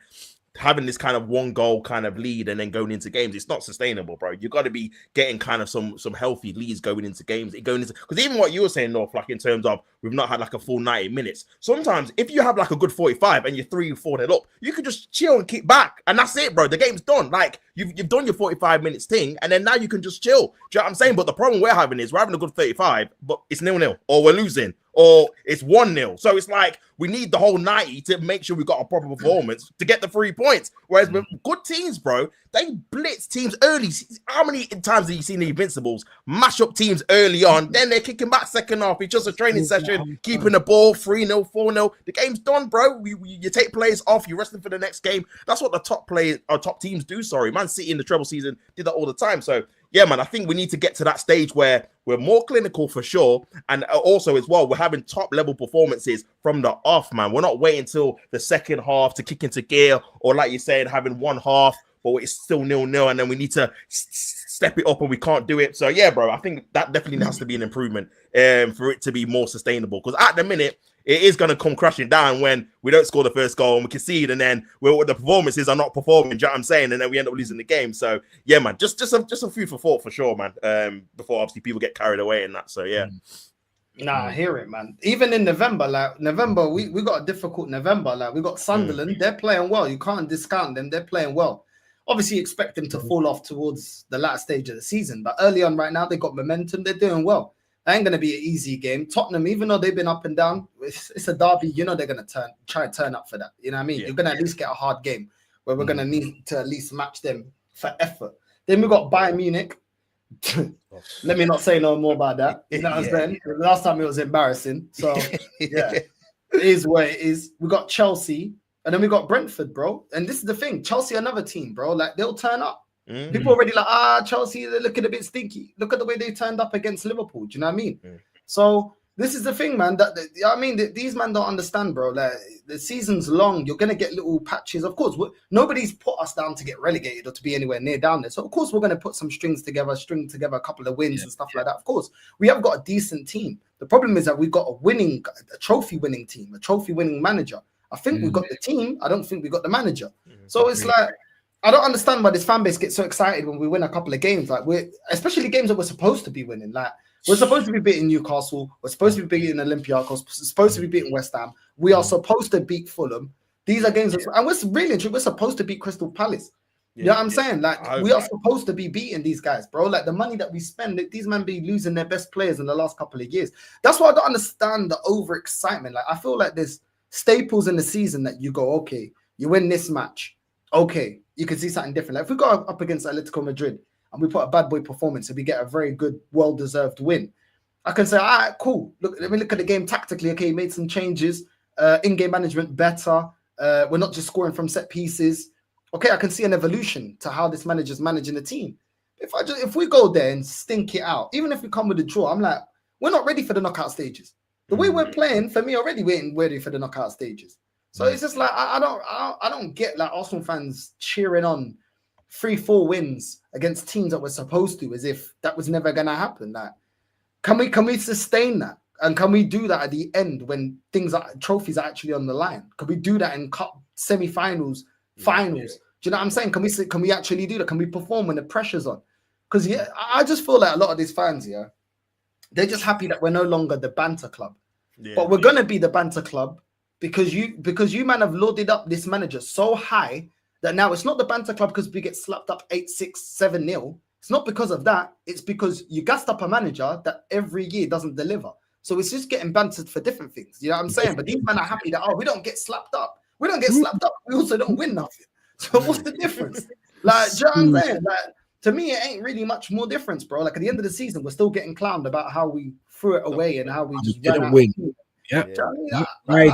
having this kind of 1 goal kind of lead and then going into games, it's not sustainable, bro. You got to be getting kind of some healthy leads going into games, because even what you were saying, North, like in terms of we've not had like a full 90 minutes. Sometimes if you have like a good 45 and you're 3-4 up, you can just chill and kick back, and that's it, bro. The game's done. Like you've done your 45 minutes thing, and then now you can just chill. Do you know what I'm saying? But the problem we're having is we're having a good 35, but it's 0-0, or we're losing, or it's 1-0. So it's like we need the whole 90 to make sure we got a proper performance to get the 3 points. Whereas with good teams, bro, they blitz teams early. How many times have you seen the Invincibles mash up teams early on? Then they're kicking back second half. It's just a training session, keeping the ball 3-0, 4-0. The game's done, bro. You take players off, you rest them for the next game. That's what the top teams do. Sorry, Man City in the treble season did that all the time. So yeah, man, I think we need to get to that stage where we're more clinical for sure. And also as well, we're having top level performances from the off, man. We're not waiting till the second half to kick into gear, or like you said, having one half, but it's still 0-0, and then we need to step it up and we can't do it. So yeah, bro, I think that definitely has to be an improvement for it to be more sustainable. Because at the minute, it is going to come crashing down when we don't score the first goal and we concede, and then the performances are not performing. Do you know what I'm saying? And then we end up losing the game. So yeah, man, just a food for thought for sure, man. Before obviously people get carried away in that. So yeah. Nah, I hear it, man. Even in November, we got a difficult November. Like we got Sunderland, they're playing well. You can't discount them. They're playing well. Obviously, you expect them to fall off towards the latter stage of the season, but early on, right now, they got momentum. They're doing well. That ain't going to be an easy game. Tottenham, even though they've been up and down, it's a derby. You know they're going to try to turn up for that. You know what I mean? Yeah. You're going to at least get a hard game where we're going to need to at least match them for effort. Then we got Bayern Munich. Let me not say no more about that. You know what I'm saying? The last time it was embarrassing. So, yeah, it is what it is. We got Chelsea. And then we got Brentford, bro. And this is the thing. Chelsea, another team, bro. Like, they'll turn up. People already like, Chelsea, they're looking a bit stinky. Look at the way they turned up against Liverpool. Do you know what I mean? So this is the thing, man. These men don't understand, bro. Like, the season's long. You're going to get little patches. Of course, nobody's put us down to get relegated or to be anywhere near down there. So, of course, we're going to put some string together a couple of wins and stuff like that. Of course, we have got a decent team. The problem is that we've got a trophy-winning team, a trophy-winning manager. I think we got the team. I don't think we got the manager. So it's like, I don't understand why this fan base gets so excited when we win a couple of games. Like especially games that we're supposed to be winning. Like we're supposed to be beating Newcastle. We're supposed to be beating Olympiacos. We're supposed to be beating West Ham. We are supposed to beat Fulham. These are games, and we're supposed to beat Crystal Palace. You know what I'm saying? Like we are supposed to be beating these guys, bro. Like the money that we spend, these men be losing their best players in the last couple of years. That's why I don't understand the overexcitement. Like I feel like there's staples in the season that you go, okay, you win this match, okay, you can see something different. Like if we go up against Atletico Madrid and we put a bad boy performance and we get a very good, well-deserved win, I can say, all right, cool. Look, let me look at the game tactically. Okay, made some changes, in-game management better. We're not just scoring from set pieces. Okay, I can see an evolution to how this manager's managing the team. If we go there and stink it out, even if we come with a draw, I'm like, we're not ready for the knockout stages. The way we're playing, for me, already we're ready for the knockout stages. So it's just like I don't get like Arsenal fans cheering on 3-4 wins against teams that we're supposed to, as if that was never gonna happen. Like, can we sustain that? And can we do that at the end when trophies are actually on the line? Can we do that in cup semi-finals, finals? Do you know what I'm saying? Can we actually do that? Can we perform when the pressure's on? Because I just feel like a lot of these fans, they're just happy that we're no longer the banter club. But we're gonna be the banter club because you man have loaded up this manager so high that now it's not the banter club because we get slapped up 8-6, 7-0. It's not because of that. It's because you gassed up a manager that every year doesn't deliver. So it's just getting bantered for different things. You know what I'm saying? But these men are happy that we don't get slapped up. We don't get slapped up. We also don't win nothing. So what's the difference? Like, do you know what I'm saying? Like, to me, it ain't really much more difference, bro. Like at the end of the season, we're still getting clowned about how we threw it away and how we just didn't win. Yeah, I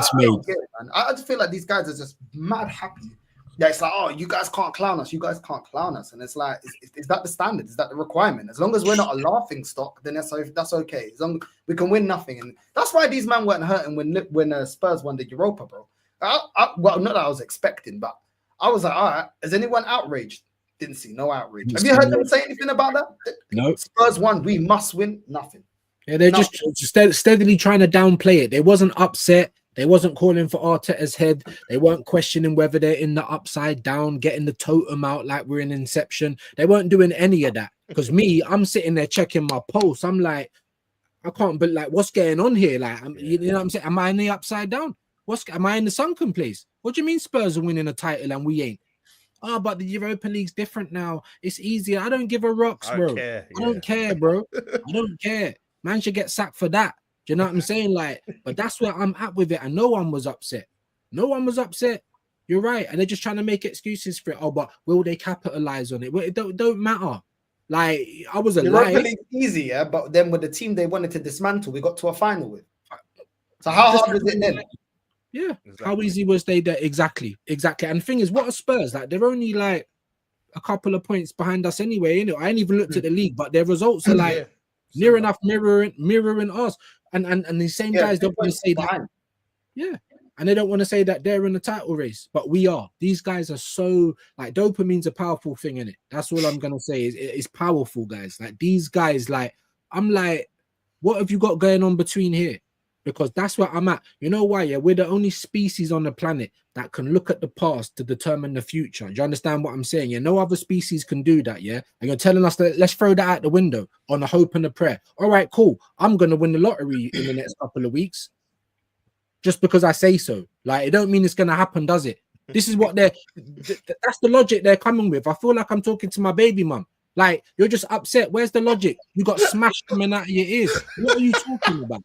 just feel like these guys are just mad happy. Yeah, it's like, oh, you guys can't clown us. You guys can't clown us, and it's like, is that the standard? Is that the requirement? As long as we're not a laughing stock, then that's okay. As long as we can win nothing, and that's why these men weren't hurting when Spurs won the Europa, bro. Well, not that I was expecting, but I was like, all right, is anyone outraged? Didn't see no outrage. Have you heard them say anything about that? No. Spurs won, we must win. Nothing. Yeah, they're just steadily trying to downplay it. They wasn't upset. They wasn't calling for Arteta's head. They weren't questioning whether they're in the upside down, getting the totem out like we're in Inception. They weren't doing any of that. Because I'm sitting there checking my pulse. I'm like, I can't believe, like, what's going on here? Like, you know what I'm saying? Am I in the upside down? Am I in the sunken place? What do you mean Spurs are winning a title and we ain't? Oh, but the Europa League's different now. It's easier. I don't give a rocks, bro. I don't care, bro. I don't care. Man should get sacked for that. Do you know what I'm saying? Like, but that's where I'm at with it. And no one was upset. No one was upset. You're right. And they're just trying to make excuses for it. Oh, but will they capitalize on it? Well, it don't matter. Like, I was alive. Europa League's easy, yeah. But then with the team they wanted to dismantle, we got to a final with. So how hard was it then? Yeah. Exactly. How easy was they there? Exactly. And the thing is, what are Spurs? Like, they're only like a couple of points behind us anyway. You know, I ain't even looked at the league, but their results are like near enough mirroring us. And these same guys don't want to say that. Yeah. And they don't want to say that they're in the title race, but we are. These guys are so like dopamine's a powerful thing in it. That's all I'm gonna say. It's powerful, guys. Like these guys, like I'm like, what have you got going on between here? Because that's where I'm at. You know why? Yeah, we're the only species on the planet that can look at the past to determine the future. Do you understand what I'm saying? Yeah, no other species can do that. Yeah, and you're telling us that let's throw that out the window on a hope and a prayer. All right, cool. I'm gonna win the lottery in the next couple of weeks. Just because I say so, like it don't mean it's gonna happen, does it? This is what that's the logic they're coming with. I feel like I'm talking to my baby mum. Like you're just upset. Where's the logic? You got smashed coming out of your ears. What are you talking about?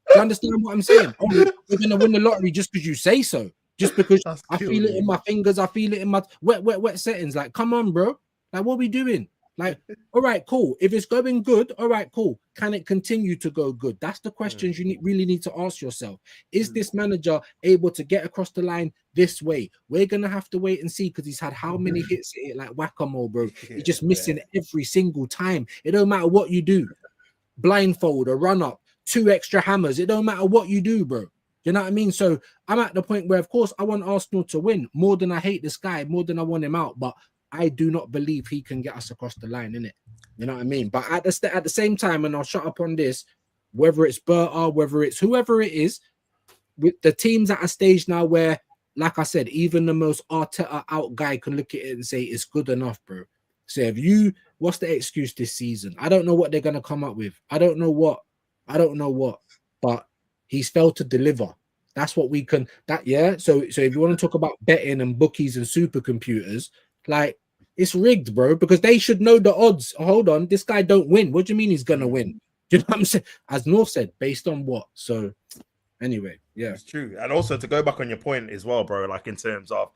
Do you understand what I'm saying? Oh, we're gonna win the lottery just because you say so. Just because I feel it in my fingers, I feel it in my wet settings. Like, come on, bro. Like, what are we doing? Like, all right, cool. If it's going good, all right, cool. Can it continue to go good? That's the questions you really need to ask yourself. Is this manager able to get across the line this way? We're going to have to wait and see because he's had how many hits at it like whack-a-mole, bro. He's just missing every single time. It don't matter what you do. Blindfold, a run-up, 2 extra hammers. It don't matter what you do, bro. You know what I mean? So I'm at the point where, of course, I want Arsenal to win more than I hate this guy, more than I want him out. But I do not believe he can get us across the line, innit? You know what I mean? But at the same time, and I'll shut up on this, whether it's Berta, whether it's whoever it is, with the teams at a stage now where, like I said, even the most Arteta out guy can look at it and say it's good enough, bro. So what's the excuse this season? I don't know what they're gonna come up with. I don't know what, but he's failed to deliver. That's what we can. So if you want to talk about betting and bookies and supercomputers, like. It's rigged, bro, because they should know the odds. Hold on, this guy don't win. What do you mean he's gonna win? Do you know what I'm saying? As North said, based on what? So anyway, yeah. It's true. And also to go back on your point as well, bro, like in terms of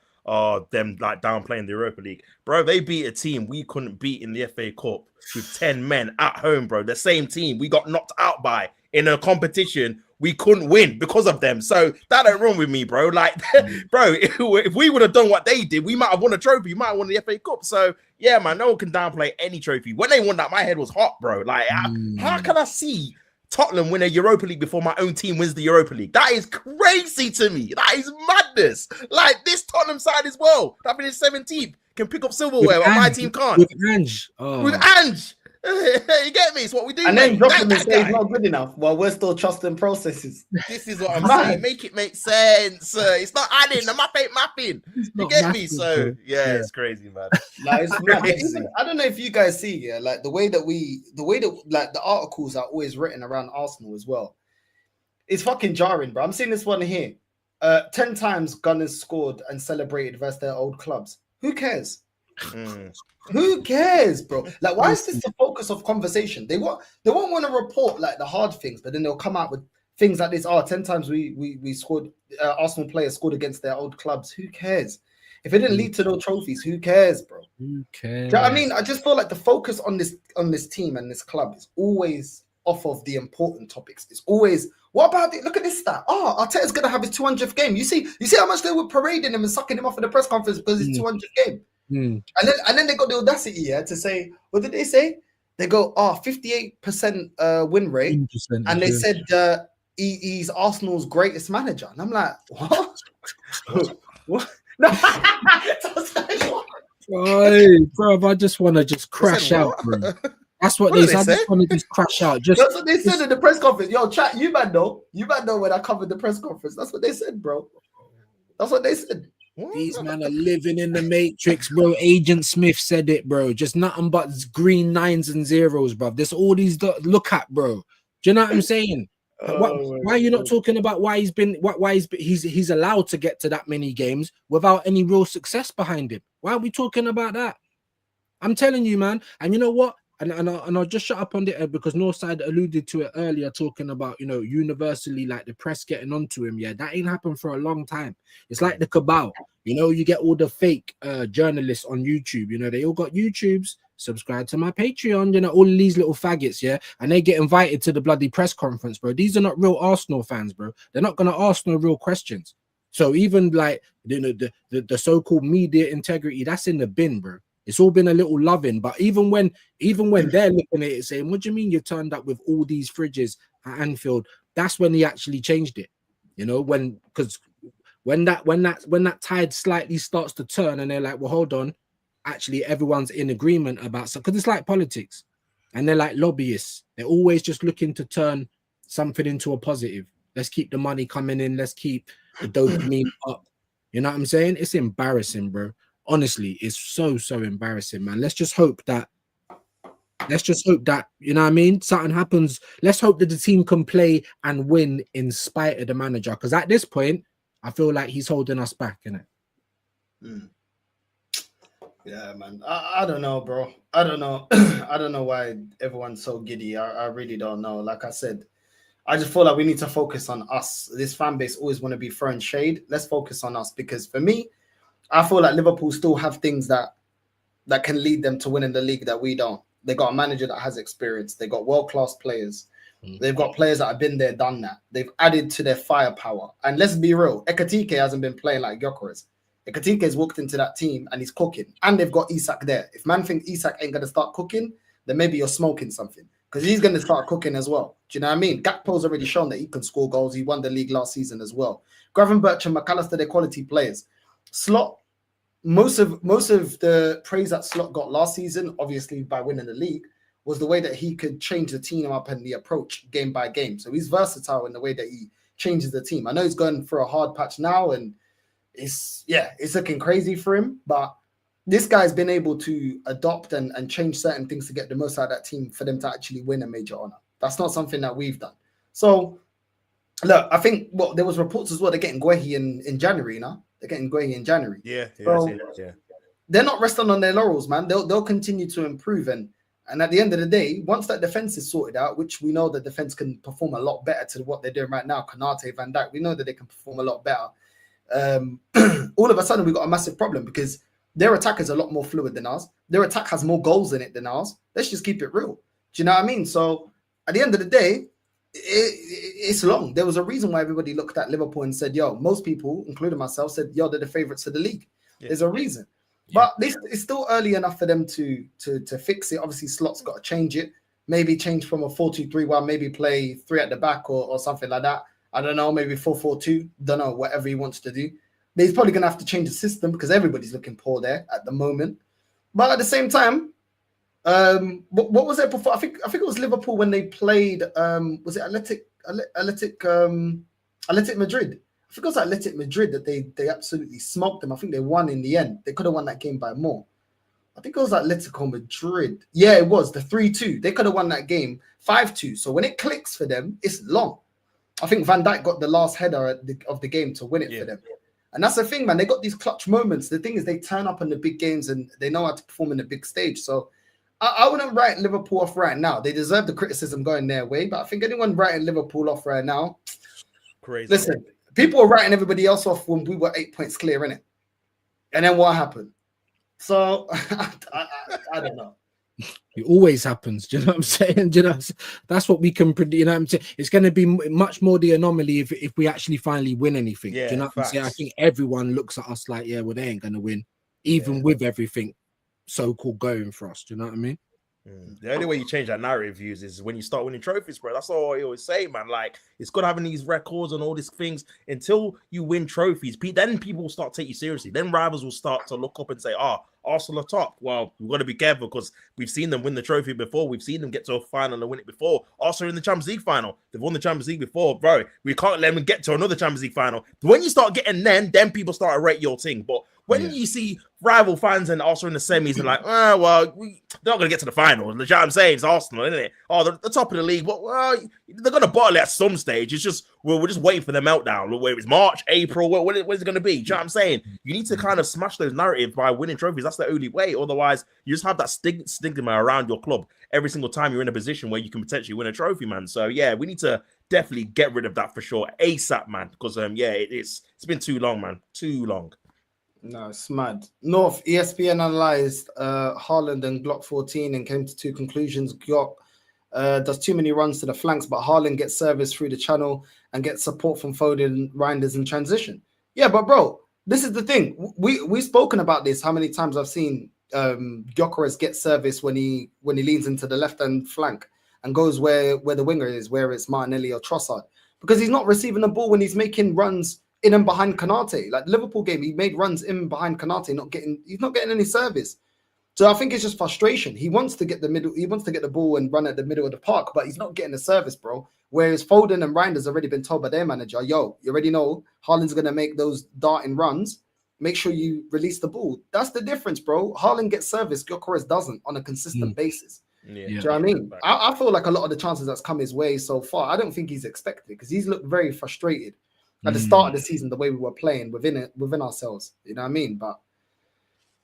them like downplaying the Europa League. Bro, they beat a team we couldn't beat in the FA Cup with 10 men at home, bro. The same team we got knocked out by in a competition we couldn't win because of them. So that ain't wrong with me, bro. Like, bro, if we would have done what they did, we might have won a trophy. We might have won the FA Cup. So yeah, man, no one can downplay any trophy. When they won that, my head was hot, bro. Like, how can I see Tottenham win a Europa League before my own team wins the Europa League? That is crazy to me. That is madness. Like this Tottenham side as well, that finished 17th, can pick up silverware, but my team can't. With Ange. With Ange. You get me? It's what we do. And then drop him and say he's not good enough while we're still trusting processes. This is what I'm saying. Make it make sense. It's not adding. The map ain't mapping. You get me? So yeah, it's crazy, man. Like, it's crazy. I don't know if you guys see, like the way that like the articles are always written around Arsenal as well. It's fucking jarring, bro. I'm seeing this one here. 10 times Gunners scored and celebrated versus their old clubs. Who cares? Who cares, bro? Like, why is this the focus of conversation? They won't want to report like the hard things, but then they'll come out with things like this. 10 times we scored, Arsenal players scored against their old clubs. Who cares? If it didn't lead to no trophies, who cares, bro? Who cares? Do you know what I mean? I just feel like the focus on this team and this club is always off of the important topics. It's always, what about it? Look at this stat. Arteta's gonna have his 200th game. You see how much they were parading him and sucking him off in the press conference because it's 200th game. And then they got the audacity to say, what did they say? They go, 58% win rate, and they said he's Arsenal's greatest manager. And I'm like, what? What? No. Bro, I just want to just crash out, bro. That's what they said. I just want to just crash out. That's what they said in the press conference. Yo, chat, you might know when I covered the press conference. That's what they said, bro. That's what they said. These men are living in the matrix, bro. Agent Smith said it, bro. Just nothing but green 9s and 0s, bro. There's all these look at, bro. Do you know what I'm saying? Why are you not talking about why he's allowed to get to that many games without any real success behind him? Why are we talking about that? I'm telling you, man. And you know what? And I'll just shut up on it because Northside alluded to it earlier, talking about, universally, like the press getting onto him. Yeah, that ain't happened for a long time. It's like the cabal. You get all the fake journalists on YouTube. They all got YouTubes. Subscribe to my Patreon. All these little faggots, yeah, and they get invited to the bloody press conference, bro. These are not real Arsenal fans, bro. They're not gonna ask no real questions. So even like the so-called media integrity, that's in the bin, bro. It's all been a little loving. But even when they're looking at it saying, what do you mean you turned up with all these fridges at Anfield? That's when he actually changed it. You know, when that tide slightly starts to turn and they're like, well, hold on, actually everyone's in agreement about something, because it's like politics and they're like lobbyists. They're always just looking to turn something into a positive. Let's keep the money coming in. Let's keep the dopamine up. You know what I'm saying? It's embarrassing, bro. Honestly, it's so embarrassing, man. Let's just hope that, you know what I mean, something happens. Let's hope that the team can play and win in spite of the manager, because at this point, I feel like he's holding us back, innit? Yeah, man. I don't know, bro. I don't know. I don't know why everyone's so giddy. I really don't know. Like I said, I just feel like we need to focus on us. This fan base always want to be throwing shade. Let's focus on us, because for me, I feel like Liverpool still have things that can lead them to winning the league that we don't. They got a manager that has experience. They got world-class players. They've got players that have been there, done that. They've added to their firepower. And let's be real, Ekatike hasn't been playing like Gyökeres. Ekatike has walked into that team and he's cooking. And they've got Isak there. If man think Isak ain't going to start cooking, then maybe you're smoking something, because he's going to start cooking as well. Do you know what I mean? Gakpo's already shown that he can score goals. He won the league last season as well. Gravenberch and McAllister, they're quality players. Slot, most of the praise that Slot got last season, obviously by winning the league, was the way that he could change the team up and the approach game by game. So he's versatile in the way that he changes the team. I know he's going through a hard patch now, and it's looking crazy for him, but this guy's been able to adopt and change certain things to get the most out of that team for them to actually win a major honor. That's not something that we've done. So look, I think there was reports as well, they're getting Guehi in January now. They're getting Guehi in January. Yeah. They're not resting on their laurels, man. They'll continue to improve, and at the end of the day, once that defense is sorted out, which we know the defense can perform a lot better to what they're doing right now, Konate, Van Dijk, we know that they can perform a lot better. All of a sudden, we got a massive problem because their attack is a lot more fluid than ours. Their attack has more goals in it than ours. Let's just keep it real. Do you know what I mean? So at the end of the day, it's long. There was a reason why everybody looked at Liverpool and said, yo, most people, including myself, said, yo, they're the favourites of the league. Yeah. There's a reason. But it's still early enough for them to fix it. Obviously, Slot's got to change it. Maybe change from a 4-2-3-1, maybe play 3 at the back or something like that. I don't know, maybe 4-4-2. Don't know, whatever he wants to do. But he's probably going to have to change the system because everybody's looking poor there at the moment. But at the same time, what was it before? I think it was Liverpool when they played. Was it Athletic Madrid? I think it was Athletic Madrid that they absolutely smoked them. I think they won in the end. They could have won that game by more. I think it was Atletico Madrid. Yeah, it was the 3-2. They could have won that game 5-2. So when it clicks for them, it's long. I think Van Dijk got the last header of the game to win it for them. And that's the thing, man. They got these clutch moments. The thing is, they turn up in the big games and they know how to perform in the big stage. So I wouldn't write Liverpool off right now. They deserve the criticism going their way. But I think anyone writing Liverpool off right now, crazy. Listen, people were writing everybody else off when we were 8 points clear, innit? And then what happened? So I don't know. It always happens. Do you know what I'm saying? Do you know, that's what we can predict. You know what I'm saying? It's going to be much more the anomaly if we actually finally win anything. Yeah, do you know what I'm saying? I think everyone looks at us like, yeah, well, they ain't going to win, even with everything so-called going for us. Do you know what I mean? The only way you change that narrative views is when you start winning trophies, bro. That's all I always say, man. Like, it's good having these records and all these things until you win trophies. Then people will start to take you seriously. Then rivals will start to look up and say, Arsenal are top. Well, we've got to be careful because we've seen them win the trophy before. We've seen them get to a final and win it before. Arsenal in the Champions League final. They've won the Champions League before, bro. We can't let them get to another Champions League final. When you start getting then people start to rate your thing. But when you see rival fans and Arsenal in the semis and like, they're not going to get to the final. You know what I'm saying? It's Arsenal, isn't it? The top of the league. Well, they're going to bottle it at some stage. It's just, we're just waiting for the meltdown. Whether it's March, April, what is it going to be? Do you know what I'm saying? You need to kind of smash those narratives by winning trophies. That's the only way. Otherwise, you just have that stigma around your club every single time you're in a position where you can potentially win a trophy, man. So, yeah, we need to definitely get rid of that for sure. ASAP, man. Because, it's been too long, man. Too long. No, it's mad. North, ESPN analysed Haaland and Glock 14 and came to 2 conclusions. Glock does too many runs to the flanks, but Haaland gets service through the channel and gets support from Foden, Reinders in transition. Yeah, but bro, this is the thing. We've spoken about this. How many times I've seen Gyökeres gets service when he leans into the left hand flank and goes where the winger is, where it's Martinelli or Trossard, because he's not receiving the ball when he's making runs in and behind Konate. Like the Liverpool game, he made runs in behind Konate, he's not getting any service. So I think it's just frustration. He wants to get the ball and run at the middle of the park, but he's not getting the service, bro. Whereas Foden and Reinders already been told by their manager, yo, you already know Haaland's gonna make those darting runs. Make sure you release the ball. That's the difference, bro. Haaland gets service, Gyökeres doesn't on a consistent basis. Yeah. Do you know what I mean? I feel like a lot of the chances that's come his way so far, I don't think he's expected, because he's looked very frustrated at the start of the season, the way we were playing within ourselves. You know what I mean? But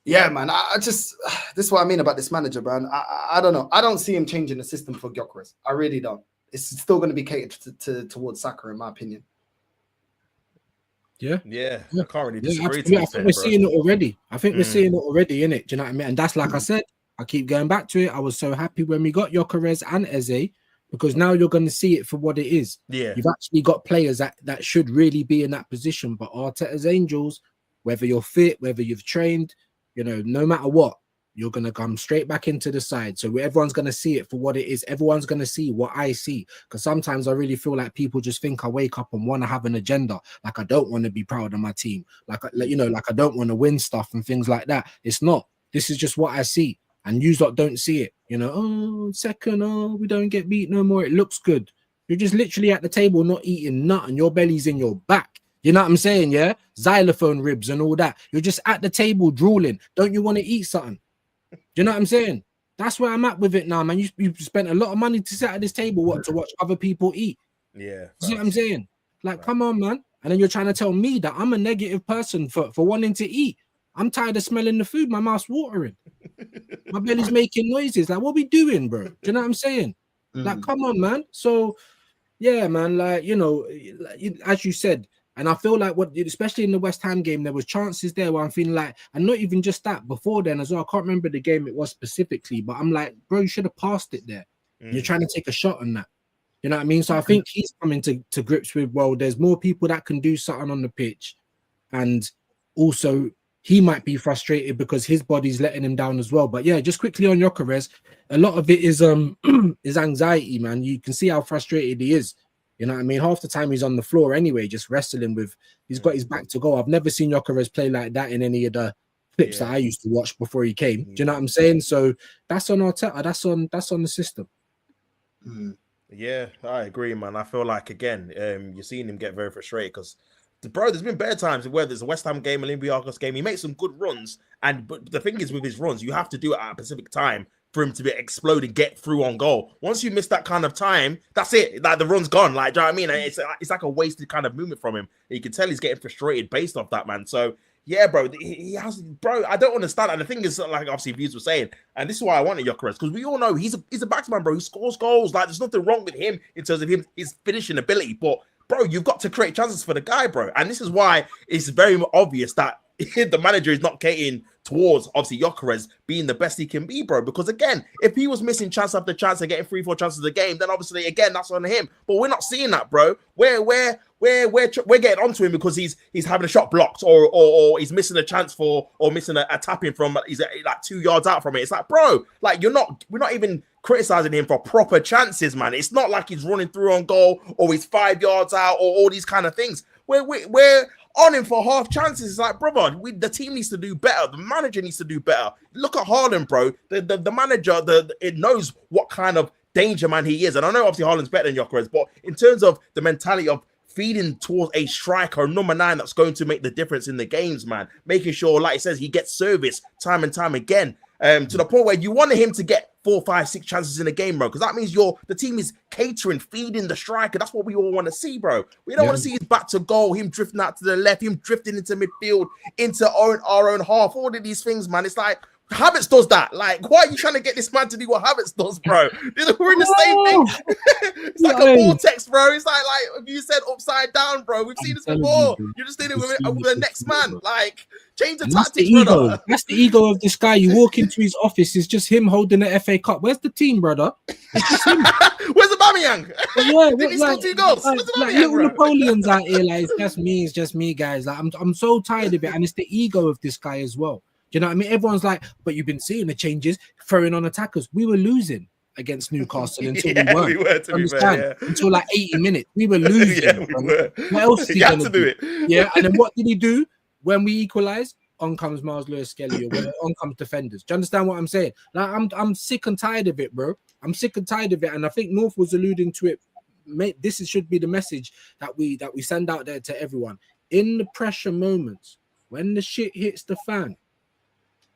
yeah, man, I just this is what I mean about this manager, man. I don't know. I don't see him changing the system for Gyökeres. I really don't. It's still going to be catered towards Saka, in my opinion. Yeah. I can't really disagree. I think we're seeing it already. We're seeing it already, innit? Do you know what I mean? And that's like I said, I keep going back to it. I was so happy when we got Gyökeres and Eze, because now you're going to see it for what it is. Yeah, you've actually got players that should really be in that position. But Arteta's Angels, whether you're fit, whether you've trained, you know, no matter what, you're going to come straight back into the side. So everyone's going to see it for what it is. Everyone's going to see what I see. Because sometimes I really feel like people just think I wake up and want to have an agenda. Like I don't want to be proud of my team. Like I don't want to win stuff and things like that. It's not. This is just what I see. And you lot don't see it. You know, we don't get beat no more. It looks good. You're just literally at the table not eating nut and your belly's in your back. You know what I'm saying? Yeah? Xylophone ribs and all that. You're just at the table drooling. Don't you want to eat something? Do you know what I'm saying? That's where I'm at with it now, man. You spent a lot of money to sit at this table, to watch other people eat. Yeah. You see what I'm saying? Like, come on, man. And then you're trying to tell me that I'm a negative person for wanting to eat. I'm tired of smelling the food. My mouth's watering. My belly's making noises. Like, what we doing, bro? Do you know what I'm saying? Like, come on, man. So, yeah, man. Like, you know, as you said, and I feel like especially in the West Ham game, there was chances there where I'm feeling like, and not even just that, before then as well. I can't remember the game it was specifically, but I'm like, bro, you should have passed it there. You're trying to take a shot on that. You know what I mean? So I think he's coming to grips with, well, there's more people that can do something on the pitch, and also he might be frustrated because his body's letting him down as well. But yeah, just quickly on Gyökeres, a lot of it is is anxiety, man. You can see how frustrated he is. You know what I mean? Half the time he's on the floor anyway, just wrestling with. He's got his back to go. I've never seen Gyökeres play like that in any of the clips that I used to watch before he came. Do you know what I'm saying? So that's on Arteta. That's on the system. Yeah, I agree, man. I feel like again, you're seeing him get very frustrated because, bro, there's been better times where there's a West Ham game, Olympiacos game. He makes some good runs, but the thing is with his runs, you have to do it at a specific time for him to be exploded, get through on goal. Once you miss that kind of time, that's it. Like the run's gone. Like, do you know what I mean? And it's like a wasted kind of movement from him. You can tell he's getting frustrated based off that, man. So yeah, bro, he has, bro. I don't understand. And the thing is, like obviously, VIDS were saying, and this is why I wanted Gyökeres, because we all know he's a batsman, bro. He scores goals. Like there's nothing wrong with him in terms of his finishing ability, but bro, you've got to create chances for the guy, bro. And this is why it's very obvious that the manager is not catering towards, obviously, Gyökeres being the best he can be, bro. Because, again, if he was missing chance after chance and getting 3-4 chances a game, then obviously, again, that's on him. But we're not seeing that, bro. We're getting onto him because he's having a shot blocked or he's missing a chance or missing a tap in from, he's like 2 yards out from it. It's like, bro, like we're not even criticizing him for proper chances, man. It's not like he's running through on goal or he's 5 yards out or all these kind of things. We're on him for half chances. It's like, brother, the team needs to do better. The manager needs to do better. Look at Haaland, bro. The manager, it knows what kind of danger man he is. And I know obviously Haaland's better than Gyökeres, but in terms of the mentality of feeding towards a striker, number 9, that's going to make the difference in the games, man. Making sure, like it says, he gets service time and time again. To the point where you wanted him to get 4, 5, 6 chances in a game, bro, because that means the team is catering, feeding the striker. That's what we all want to see, bro. We don't want to see his back to goal, him drifting out to the left, him drifting into midfield, into our own half. All of these things, man. It's like Havertz does that. Like, why are you trying to get this man to do what Havertz does, bro? We're in the same thing. It's like a vortex, bro. It's like if you said upside down, bro. We've seen this before. You just did it with the next man. Like, change the tactics, brother. That's the ego of this guy. You walk into his office, it's just him holding the FA Cup. Where's the team, brother? It's just him. Where's Aubameyang? Yeah, did he score 2 goals? Like little Napoleons out here. Like, it's just me, guys. Like, I'm so tired of it, and it's the ego of this guy as well. you know what I mean? Everyone's like, but you've been seeing the changes, throwing on attackers. We were losing against Newcastle until Yeah, we weren't. we were, to be Understand? fair, yeah. Until like 80 minutes, we were losing. Yeah, we were. What else is he You had gonna to do it. Yeah, and then what did he do when we equalised? On comes Miles Lewis-Skelly, or on comes defenders. Do you understand what I'm saying? Like, I'm sick and tired of it, bro. I'm sick and tired of it, and I think North was alluding to it. Mate, this should be the message that we send out there to everyone. In the pressure moments, when the shit hits the fan,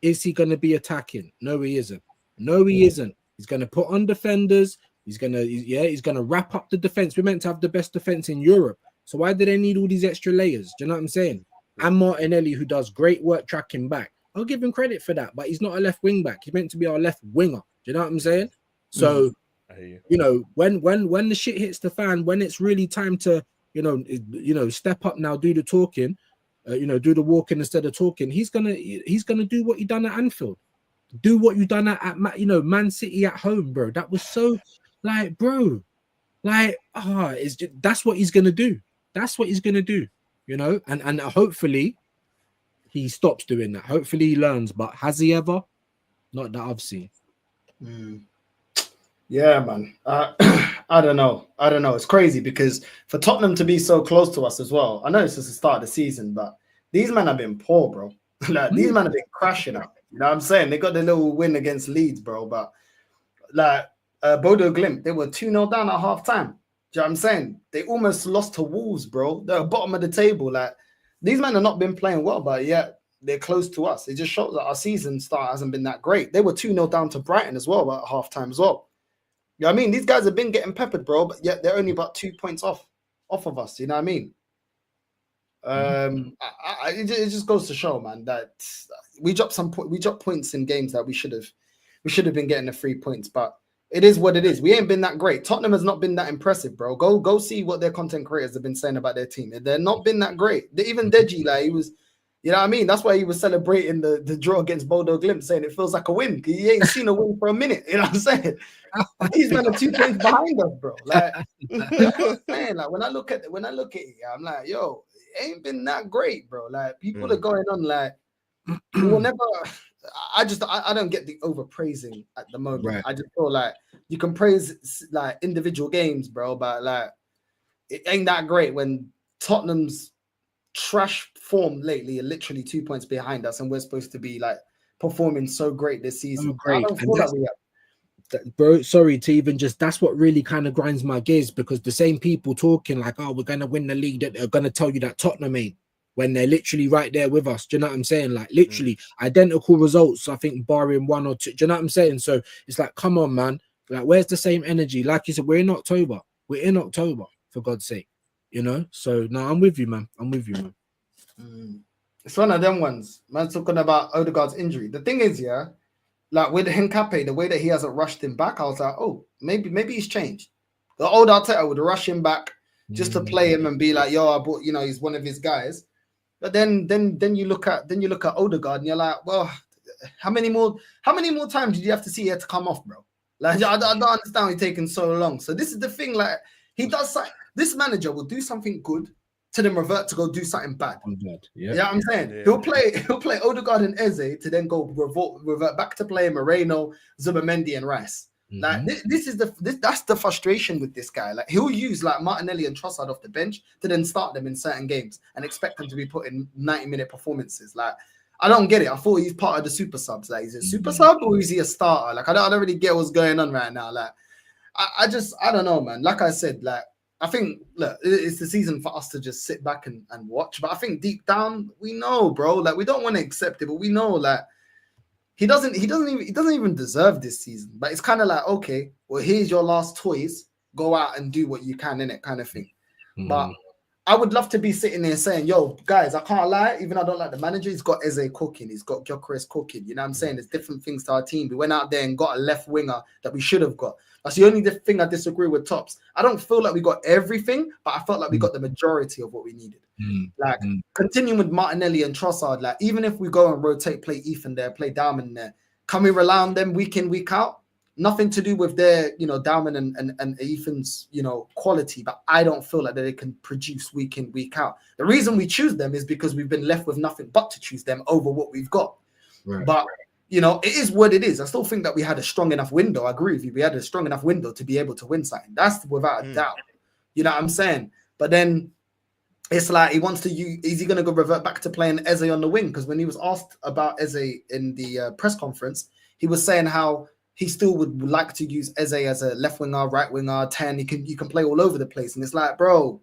is he going to be attacking? No, he isn't. No, he isn't. He's going to put on defenders. He's going to wrap up the defense. We're meant to have the best defense in Europe. So why do they need all these extra layers? Do you know what I'm saying? And Martinelli, who does great work tracking back. I'll give him credit for that, but he's not a left wing back. He's meant to be our left winger. Do you know what I'm saying? So, you know, when the shit hits the fan, when it's really time to, step up now, do the talking, do the walking instead of talking. He's gonna do what he done at Anfield, do what you done at Man City at home, bro. That was so, like, bro, like, that's what he's gonna do. That's what he's gonna do, and hopefully he stops doing that. Hopefully he learns. But has he ever? Not that I've seen. Yeah, man. I don't know. It's crazy because for Tottenham to be so close to us as well. I know it's just the start of the season, but these men have been poor, bro. Like, these men have been crashing out. You know what I'm saying? They got the little win against Leeds, bro. But like Bodo Glimt, they were 2-0 down at half time. Do you know what I'm saying? They almost lost to Wolves, bro. They're at bottom of the table. Like, these men have not been playing well, but yet they're close to us. It just shows that our season start hasn't been that great. They were 2-0 down to Brighton as well at half time as well. You know what I mean? These guys have been getting peppered, bro, but yet they're only about 2 points off of us. You know what I mean? It just goes to show, man, that we dropped points in games that we should have been getting the 3 points, but it is what it is. We ain't been that great. Tottenham has not been that impressive, bro. Go see what their content creators have been saying about their team. They're not been that great. Even Deji, like, he was, you know what I mean? That's why he was celebrating the draw against Bodo Glimt, saying it feels like a win. He ain't seen a win for a minute. You know what I'm saying? These men are 2 points behind us, bro. Like, man, like when I look at it, I'm like, yo, it ain't been that great, bro. Like, people are going on like, we will never. I don't get the overpraising at the moment. Right. I just feel like you can praise like individual games, bro, but like it ain't that great when Tottenham's trash form lately are literally 2 points behind us, and we're supposed to be like performing so great this season. Great. Bro, sorry to even just, that's what really kind of grinds my gears, because the same people talking like, oh, we're gonna win the league, that are gonna tell you that Tottenham ain't, when they're literally right there with us. Do you know what I'm saying? Like, literally identical results, I think, barring 1 or 2. Do you know what I'm saying? So it's like, come on, man. Like, where's the same energy? Like you said, we're in October, for God's sake. So no, I'm with you, man. It's one of them ones. Man's talking about Odegaard's injury. The thing is, yeah, like with Hincapié, the way that he hasn't rushed him back, I was like, oh, maybe he's changed. The old Arteta would rush him back just to play him and be like, yo, I bought, he's one of his guys. But then you look at Odegaard and you're like, well, how many more times did you have to see it to come off, bro? Like, I don't understand he's taking so long. So this is the thing, like, this manager will do something good to then revert to go do something bad. Yeah, you know what I'm saying? Yeah. He'll play Odegaard and Eze to then go revert back to play Moreno, Zubimendi, and Rice. Like, that's the frustration with this guy. Like, he'll use like Martinelli and Trossard off the bench to then start them in certain games and expect them to be put in 90-minute performances. Like, I don't get it. I thought he's part of the super subs. Like, is he a super sub or is he a starter? Like, I don't really get what's going on right now. Like, I don't know, man. Like I said, like, I think, look, it's the season for us to just sit back and watch. But I think deep down, we know, bro. Like, we don't want to accept it, but we know, like, he doesn't even deserve this season. But it's kind of like, okay, well, here's your last toys. Go out and do what you can in it, kind of thing. But I would love to be sitting there saying, yo, guys, I can't lie. Even though I don't like the manager, he's got Eze cooking. He's got Gyökeres cooking. You know what I'm saying? There's different things to our team. We went out there and got a left winger that we should have got. That's the only thing I disagree with Tops. I don't feel like we got everything, but I felt like we got the majority of what we needed. Like, continuing with Martinelli and Trossard, like, even if we go and rotate, play Ethan there, play Dalman there, can we rely on them week in, week out? Nothing to do with their, Dalman and Ethan's, quality, but I don't feel like that they can produce week in, week out. The reason we choose them is because we've been left with nothing but to choose them over what we've got. Right. But you know, it is what it is. I still think that we had a strong enough window. I agree with you. We had a strong enough window to be able to win something. That's without a doubt. You know what I'm saying? But then it's like he wants to use, is he going to go revert back to playing Eze on the wing? Because when he was asked about Eze in the press conference, he was saying how he still would like to use Eze as a left winger, right winger, 10. You can play all over the place. And it's like, bro,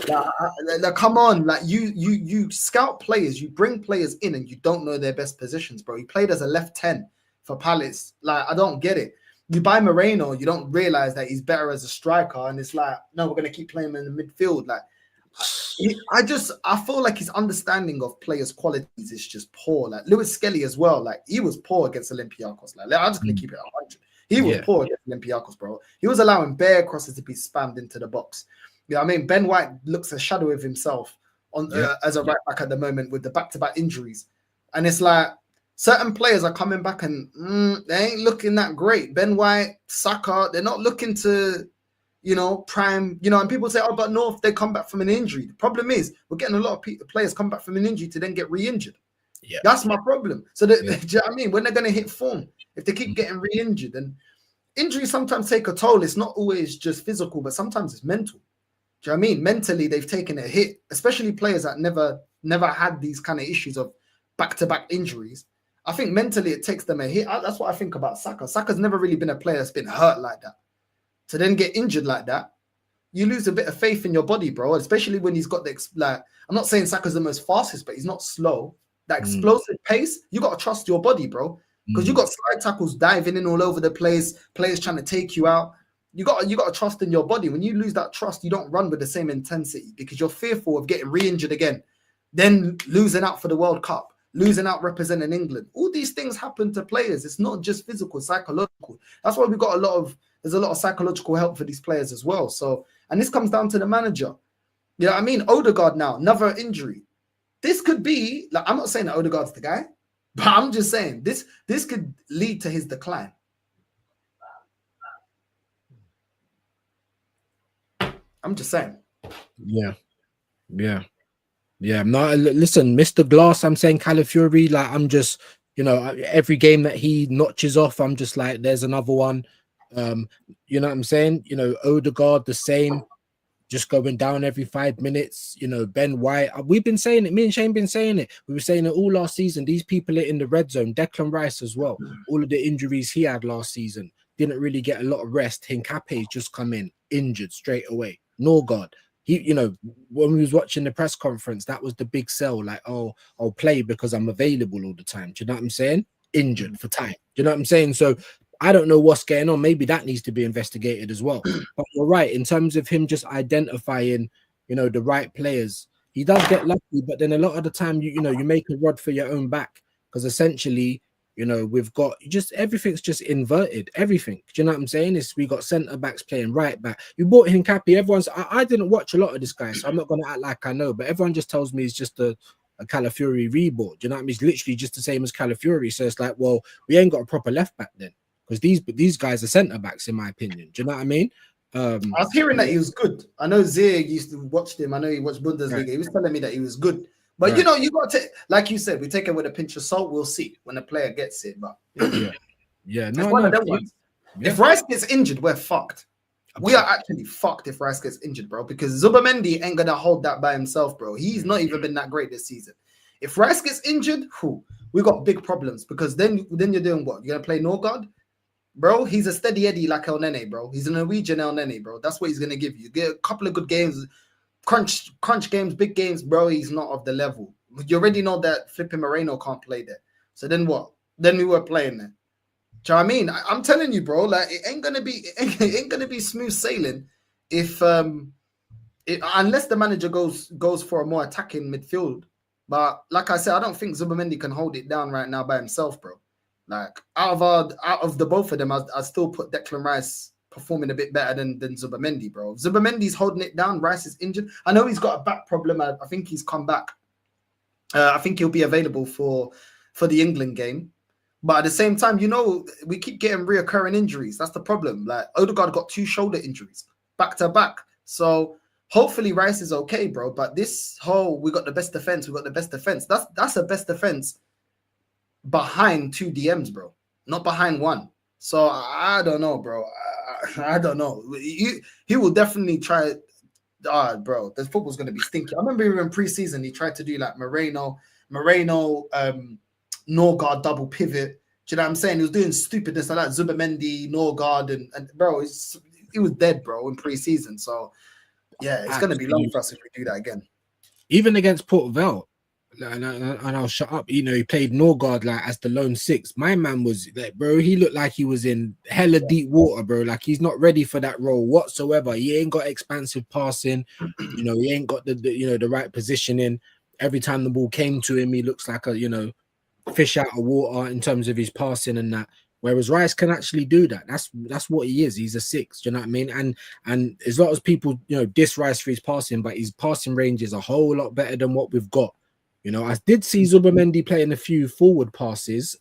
like, come on, like you scout players, you bring players in and you don't know their best positions, bro. He played as a left 10 for Palace. Like, I don't get it. You buy Moreno, you don't realize that he's better as a striker, and it's like, no, we're gonna keep playing him in the midfield. Like, I feel like his understanding of players' qualities is just poor. Like Lewis Skelly as well. Like, he was poor against Olympiacos. Like, I'm just gonna keep it 100. He was poor against Olympiacos, bro. He was allowing bare crosses to be spammed into the box. You know what I mean? Ben White looks a shadow of himself on as a right back at the moment with the back-to-back injuries, and it's like certain players are coming back and they ain't looking that great. Ben White, Saka, they're not looking to, you know, prime, you know, and people say, oh, but North, they come back from an injury. The problem is we're getting a lot of players come back from an injury to then get re-injured. Yeah. That's my problem. So, do you know what I mean? When they're going to hit form, if they keep getting re-injured, and injuries sometimes take a toll. It's not always just physical, but sometimes it's mental. Do you know what I mean? Mentally, they've taken a hit, especially players that never had these kind of issues of back-to-back injuries. I think mentally it takes them a hit. That's what I think about Saka. Saka's never really been a player that's been hurt like that. To then get injured like that, you lose a bit of faith in your body, bro. Especially when he's got the, like, I'm not saying Saka's the most fastest, but he's not slow. That explosive pace, you got to trust your body, bro. Because you got slide tackles diving in all over the place, players trying to take you out. You got to trust in your body. When you lose that trust, you don't run with the same intensity because you're fearful of getting re-injured again, then losing out for the World Cup, losing out representing England. All these things happen to players. It's not just physical, psychological. That's why there's a lot of psychological help for these players as well. So, and this comes down to the manager. You know what I mean? Odegaard now, another injury. This could be, like, I'm not saying that Odegaard's the guy, but I'm just saying this could lead to his decline. I'm just saying. Yeah. No, listen, Mr. Glass, I'm saying Calafiori, like, I'm just, you know, every game that he notches off, I'm just like, there's another one. You know what I'm saying? You know, Odegaard, the same, just going down every 5 minutes. You know, Ben White, we've been saying it. Me and Shane been saying it. We were saying it all last season. These people are in the red zone. Declan Rice as well. All of the injuries he had last season, didn't really get a lot of rest. Hincapié's just come in injured straight away. Norgard, he, you know, when we was watching the press conference, that was the big sell. Like, oh, I'll play because I'm available all the time. Do you know what I'm saying? Injured for time. Do you know what I'm saying? So I don't know what's going on. Maybe that needs to be investigated as well. But you're right, in terms of him just identifying, you know, the right players, he does get lucky, but then a lot of the time, you know, you make a rod for your own back, because essentially, you know, we've got just everything's just inverted. Everything. Do you know what I'm saying? We got centre backs playing right back. You bought Hincapié. Everyone's. I didn't watch a lot of this guy, so I'm not going to act like I know. But everyone just tells me he's just a Calafiori reboot. Do you know what I mean? He's literally just the same as Calafiori. So it's like, well, we ain't got a proper left back then, because these guys are centre backs, in my opinion. Do you know what I mean? I was hearing that he was good. I know Zia used to watch him. I know he watched Bundesliga. Right. He was telling me that he was good. But, you know, you got to, like you said, we take it with a pinch of salt. We'll see when the player gets it. But no, one of them ones. If Rice gets injured, we're fucked. We are actually fucked if Rice gets injured, bro, because Zubamendi ain't going to hold that by himself, bro. He's not even been that great this season. If Rice gets injured, we got big problems, because then you're doing what? You're going to play Norgard? Bro, he's a steady Eddie like El Nene, bro. He's a Norwegian El Nene, bro. That's what he's going to give you. Get a couple of good games. Crunch games, big games, bro. He's not of the level. You already know that flipping Moreno can't play there. So then what? Then we were playing there. Do you know what I mean? I'm telling you, bro. Like, it ain't gonna be smooth sailing if unless the manager goes for a more attacking midfield. But like I said, I don't think Zubamendi can hold it down right now by himself, bro. Like, out of the both of them, I still put Declan Rice performing a bit better than Zubamendi, bro. Zubamendi's holding it down. Rice is injured. I know he's got a back problem. I think he's come back. I think he'll be available for the England game. But at the same time, you know, we keep getting reoccurring injuries. That's the problem. Like, Odegaard got 2 shoulder injuries back to back. So hopefully Rice is okay, bro. But this whole, we got the best defense. That's the best defense behind 2 DMs, bro, not behind one. So I don't know, bro. I don't know. He will definitely try. Bro, the football's going to be stinky. I remember even in preseason, he tried to do like Moreno, Norgard double pivot. Do you know what I'm saying? He was doing stupidness like that. Zubamendi, Norgard, and bro, he was dead, bro, in preseason. So yeah, it's going to be long for us if we do that again. Even against Port Vale, and I'll shut up. You know, he played Norgard like as the lone 6. My man was like, bro, he looked like he was in hella deep water, bro. Like he's not ready for that role whatsoever. He ain't got expansive passing. You know, he ain't got the right positioning. Every time the ball came to him, he looks like a fish out of water in terms of his passing and that. Whereas Rice can actually do that. That's what he is. He's a 6. Do you know what I mean? And as lot as people diss Rice for his passing, but his passing range is a whole lot better than what we've got. You know, I did see Zubamendi playing a few forward passes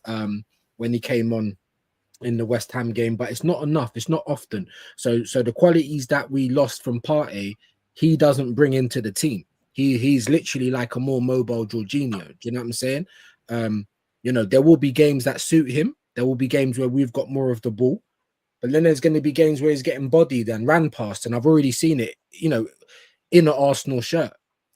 when he came on in the West Ham game, but it's not enough. It's not often. So the qualities that we lost from Partey, he doesn't bring into the team. He's literally like a more mobile Jorginho. Do you know what I'm saying? There will be games that suit him. There will be games where we've got more of the ball, but then there's going to be games where he's getting bodied and ran past, and I've already seen it, in an Arsenal shirt.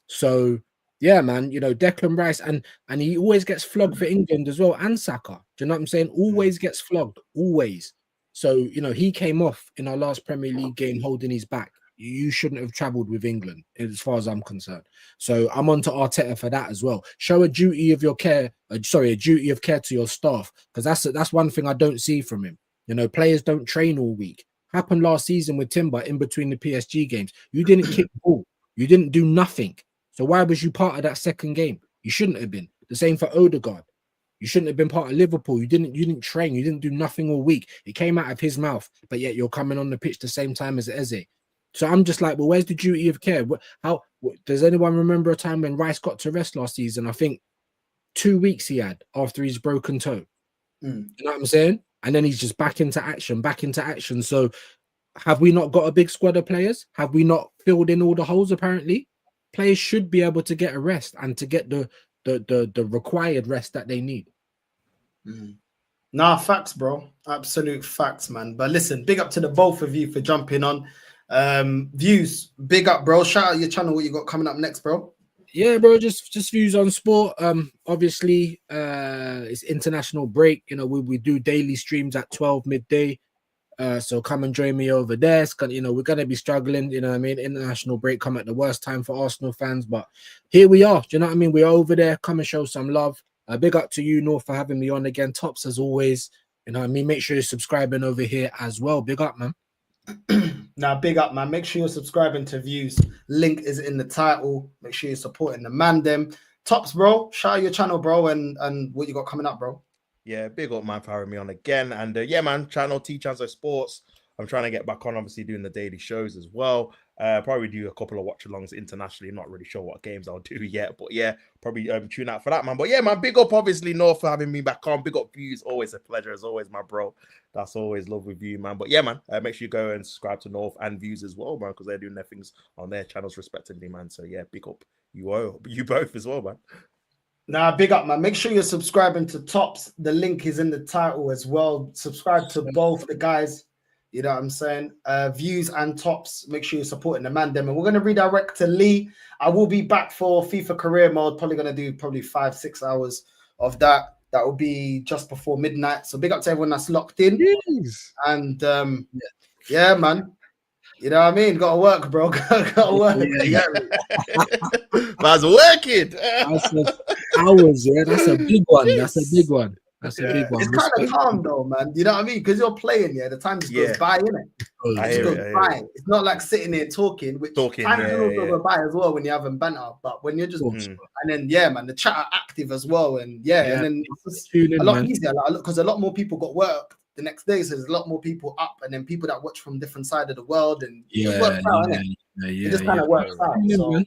So yeah, man, Declan Rice, and he always gets flogged for England as well, and Saka. Do you know what I'm saying? Always gets flogged, always. So, he came off in our last Premier League game holding his back. You shouldn't have travelled with England, as far as I'm concerned. So I'm on to Arteta for that as well. Show a duty of care to your staff, because that's one thing I don't see from him. Players don't train all week. Happened last season with Timber in between the PSG games. You didn't kick the ball. You didn't do nothing. So why was you part of that second game? You shouldn't have been. The same for Odegaard. You shouldn't have been part of Liverpool. You didn't train. You didn't do nothing all week. It came out of his mouth, but yet you're coming on the pitch the same time as Eze. So I'm just like, well, where's the duty of care? Does anyone remember a time when Rice got to rest last season? I think 2 weeks he had after his broken toe. You know what I'm saying? And then he's just back into action. So have we not got a big squad of players? Have we not filled in all the holes apparently? Players should be able to get a rest and to get the required rest that they need. Nah, facts, bro. Absolute facts, man. But listen, big up to the both of you for jumping on. Views, big up, bro. Shout out your channel. What you got coming up next, bro? Yeah, bro. Just views on sport. Obviously, it's international break. We do daily streams at 12 midday. So come and join me over there. We're gonna be struggling. You know what I mean? International break come at the worst time for Arsenal fans, but here we are. Do you know what I mean? We're over there. Come and show some love. Big up to you, North, for having me on again. Tops as always. You know what I mean? Make sure you're subscribing over here as well. Big up, man. Now, big up, man. Make sure you're subscribing to Views. Link is in the title. Make sure you're supporting the man them. Tops, bro. Shout out your channel, bro, and what you got coming up, bro. Yeah, big up, man, for having me on again. And yeah, man, channel T Chanzo Sports. I'm trying to get back on, obviously, doing the daily shows as well. Probably do a couple of watch-alongs internationally. Not really sure what games I'll do yet, but yeah, probably tune out for that, man. But yeah, man, big up, obviously, North, for having me back on. Big up, Views. Always a pleasure, as always, my bro. That's always love with you, man. But yeah, man, make sure you go and subscribe to North and Views as well, man, because they're doing their things on their channels respectively, man. So yeah, big up you both as well, man. Nah, big up, man. Make sure you're subscribing to Tops. The link is in the title as well. Subscribe to both the guys. You know what I'm saying? Views and Tops. Make sure you're supporting the man them. And we're going to redirect to Lee. I will be back for FIFA career mode. Probably going to do 5-6 hours of that. That will be just before midnight. So big up to everyone that's locked in. Jeez. And yeah, man. You know what I mean? Got to work, bro. Got to work. Man's working. Hours, yeah. That's a big one. That's a big one. That's a big one. It's kind of calm though, man. You know what I mean? Because you're playing, yeah. The time just goes by, innit? It goes by. It's not like sitting there talking, which time also go by as well when you're having banter. But when you're just and then man, the chat are active as well, and and then it's a lot easier because a lot more people got work the next day, so there's a lot more people up, and then people that watch from different side of the world, and it works out, innit? It just kind of works out. So.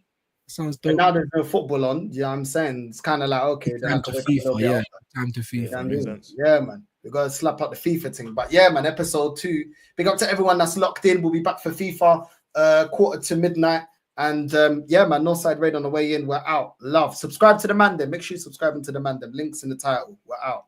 Sounds dope. And now there's no football on. You know what I'm saying? It's kind of like, okay, time to FIFA. Time to FIFA. Yeah, man. We got to slap up the FIFA thing. But yeah, man, episode 2. Big up to everyone that's locked in. We'll be back for FIFA 1:45. And yeah, man, Northside Raid on the way in. We're out. Love. Subscribe to the man then. Make sure you're subscribing to the man then. Links in the title. We're out.